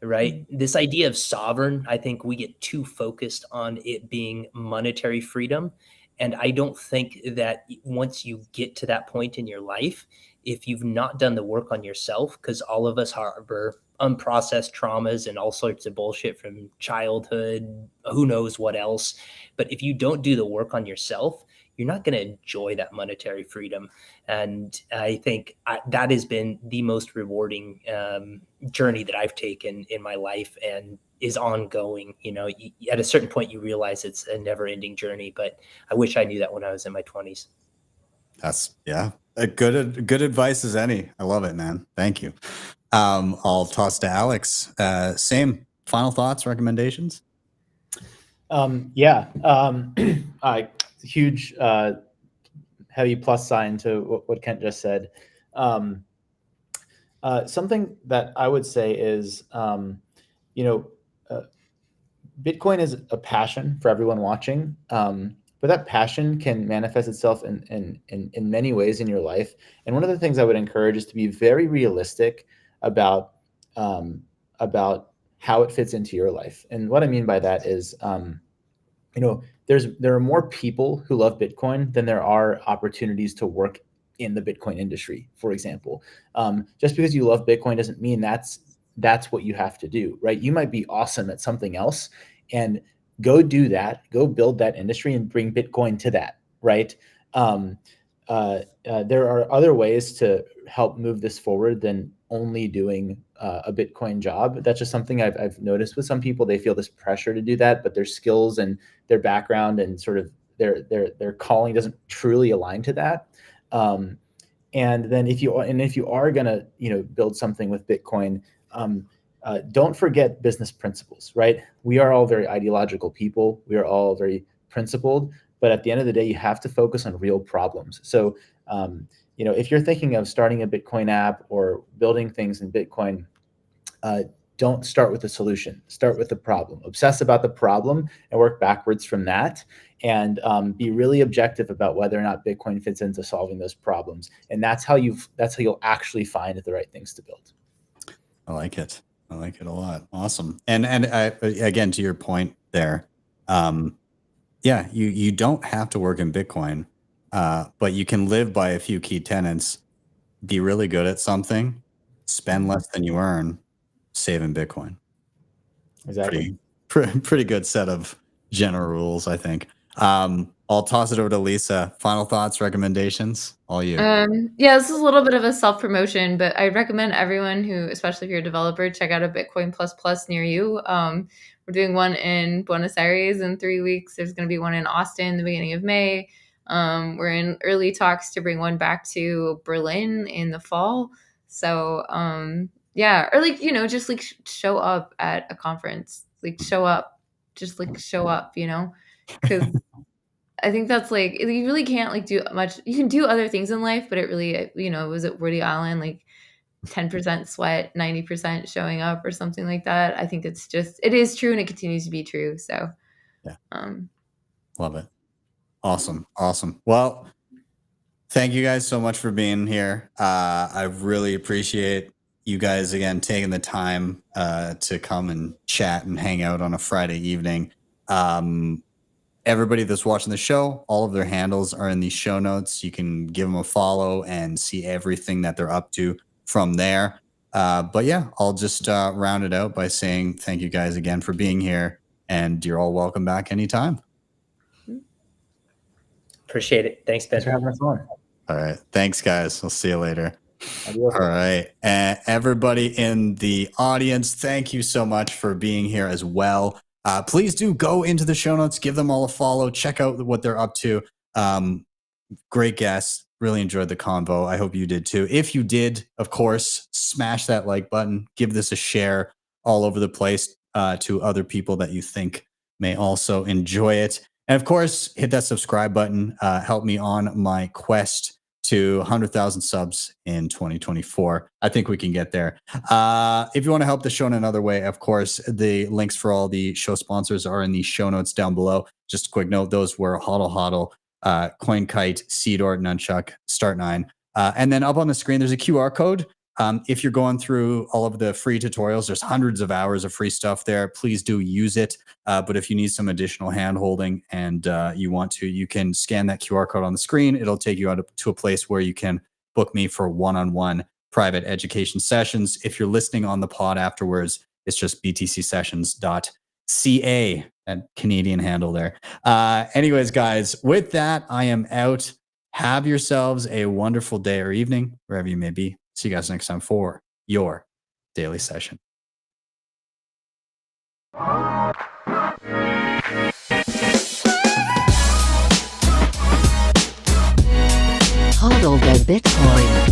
right? This idea of sovereign, I think we get too focused on it being monetary freedom. And I don't think that once you get to that point in your life, if you've not done the work on yourself, because all of us harbor unprocessed traumas and all sorts of bullshit from childhood, who knows what else. But if you don't do the work on yourself, you're not going to enjoy that monetary freedom. And I think that has been the most rewarding journey that I've taken in my life and is ongoing. You know, at a certain point, you realize it's a never ending journey, but I wish I knew that when I was in my 20s. That's a good advice as any. I love it, man. Thank you. I'll toss to Alex. Same final thoughts, recommendations. Huge heavy plus sign to what Kent just said. Something that I would say is, Bitcoin is a passion for everyone watching, but that passion can manifest itself in many ways in your life. And one of the things I would encourage is to be very realistic about how it fits into your life. And what I mean by that is, there are more people who love Bitcoin than there are opportunities to work in the Bitcoin industry, for example. Just because you love Bitcoin doesn't mean that's what you have to do, right? You might be awesome at something else and go do that, go build that industry and bring Bitcoin to that, right? There are other ways to help move this forward than only doing a Bitcoin job. That's just something I've noticed with some people. They feel this pressure to do that, but their skills and their background and sort of their calling doesn't truly align to that. And then if you are gonna build something with Bitcoin, don't forget business principles, right? We are all very ideological people. We are all very principled, but at the end of the day, you have to focus on real problems. So, if you're thinking of starting a Bitcoin app or building things in Bitcoin, don't start with the solution. Start with the problem. Obsess about the problem and work backwards from that. And be really objective about whether or not Bitcoin fits into solving those problems. And that's how you'll actually find the right things to build. I like it. I like it a lot. Awesome. And again, to your point there, you don't have to work in Bitcoin, but you can live by a few key tenets, be really good at something, spend less than you earn, save in Bitcoin. Exactly. Pretty good set of general rules, I think. I'll toss it over to Lisa. Final thoughts, recommendations, all you. This is a little bit of a self-promotion, but I recommend everyone who, especially if you're a developer, check out a Bitcoin plus near you. We're doing one in Buenos Aires in 3 weeks. There's going to be one in Austin the beginning of May. We're in early talks to bring one back to Berlin in the fall. So, or just like show up at a conference, because I think that's like, you really can't like do much. You can do other things in life, but it really, was it Woody Allen, like 10% sweat, 90% showing up or something like that. I think it is true and it continues to be true. So love it. Awesome. Well, thank you guys so much for being here. I really appreciate you guys again taking the time to come and chat and hang out on a Friday evening. Everybody that's watching the show, all of their handles are in the show notes. You can give them a follow and see everything that they're up to from there. But yeah, I'll just round it out by saying thank you guys again for being here, and you're all welcome back anytime. Appreciate it. Thanks, Ben. Thanks for having us on. All right. Thanks, guys. We'll see you later. Adios. All right. Everybody in the audience, thank you so much for being here as well. Please do go into the show notes, give them all a follow, check out what they're up to. Great guest. Really enjoyed the convo. I hope you did too. If you did, of course, smash that like button. Give this a share all over the place to other people that you think may also enjoy it. And of course, hit that subscribe button. Help me on my quest to 100,000 subs in 2024. I think we can get there. If you want to help the show in another way, of course, the links for all the show sponsors are in the show notes down below. Just a quick note, those were HodlHodl, CoinKite, Seedor, Nunchuk, Start9. And then up on the screen, there's a QR code. If you're going through all of the free tutorials, there's hundreds of hours of free stuff there. Please do use it. But if you need some additional hand-holding and you want to, you can scan that QR code on the screen. It'll take you out to a place where you can book me for one-on-one private education sessions. If you're listening on the pod afterwards, it's just btcsessions.ca, that Canadian handle there. Anyways, guys, with that, I am out. Have yourselves a wonderful day or evening, wherever you may be. See you guys next time for your daily session. HodlHodl Bitcoin.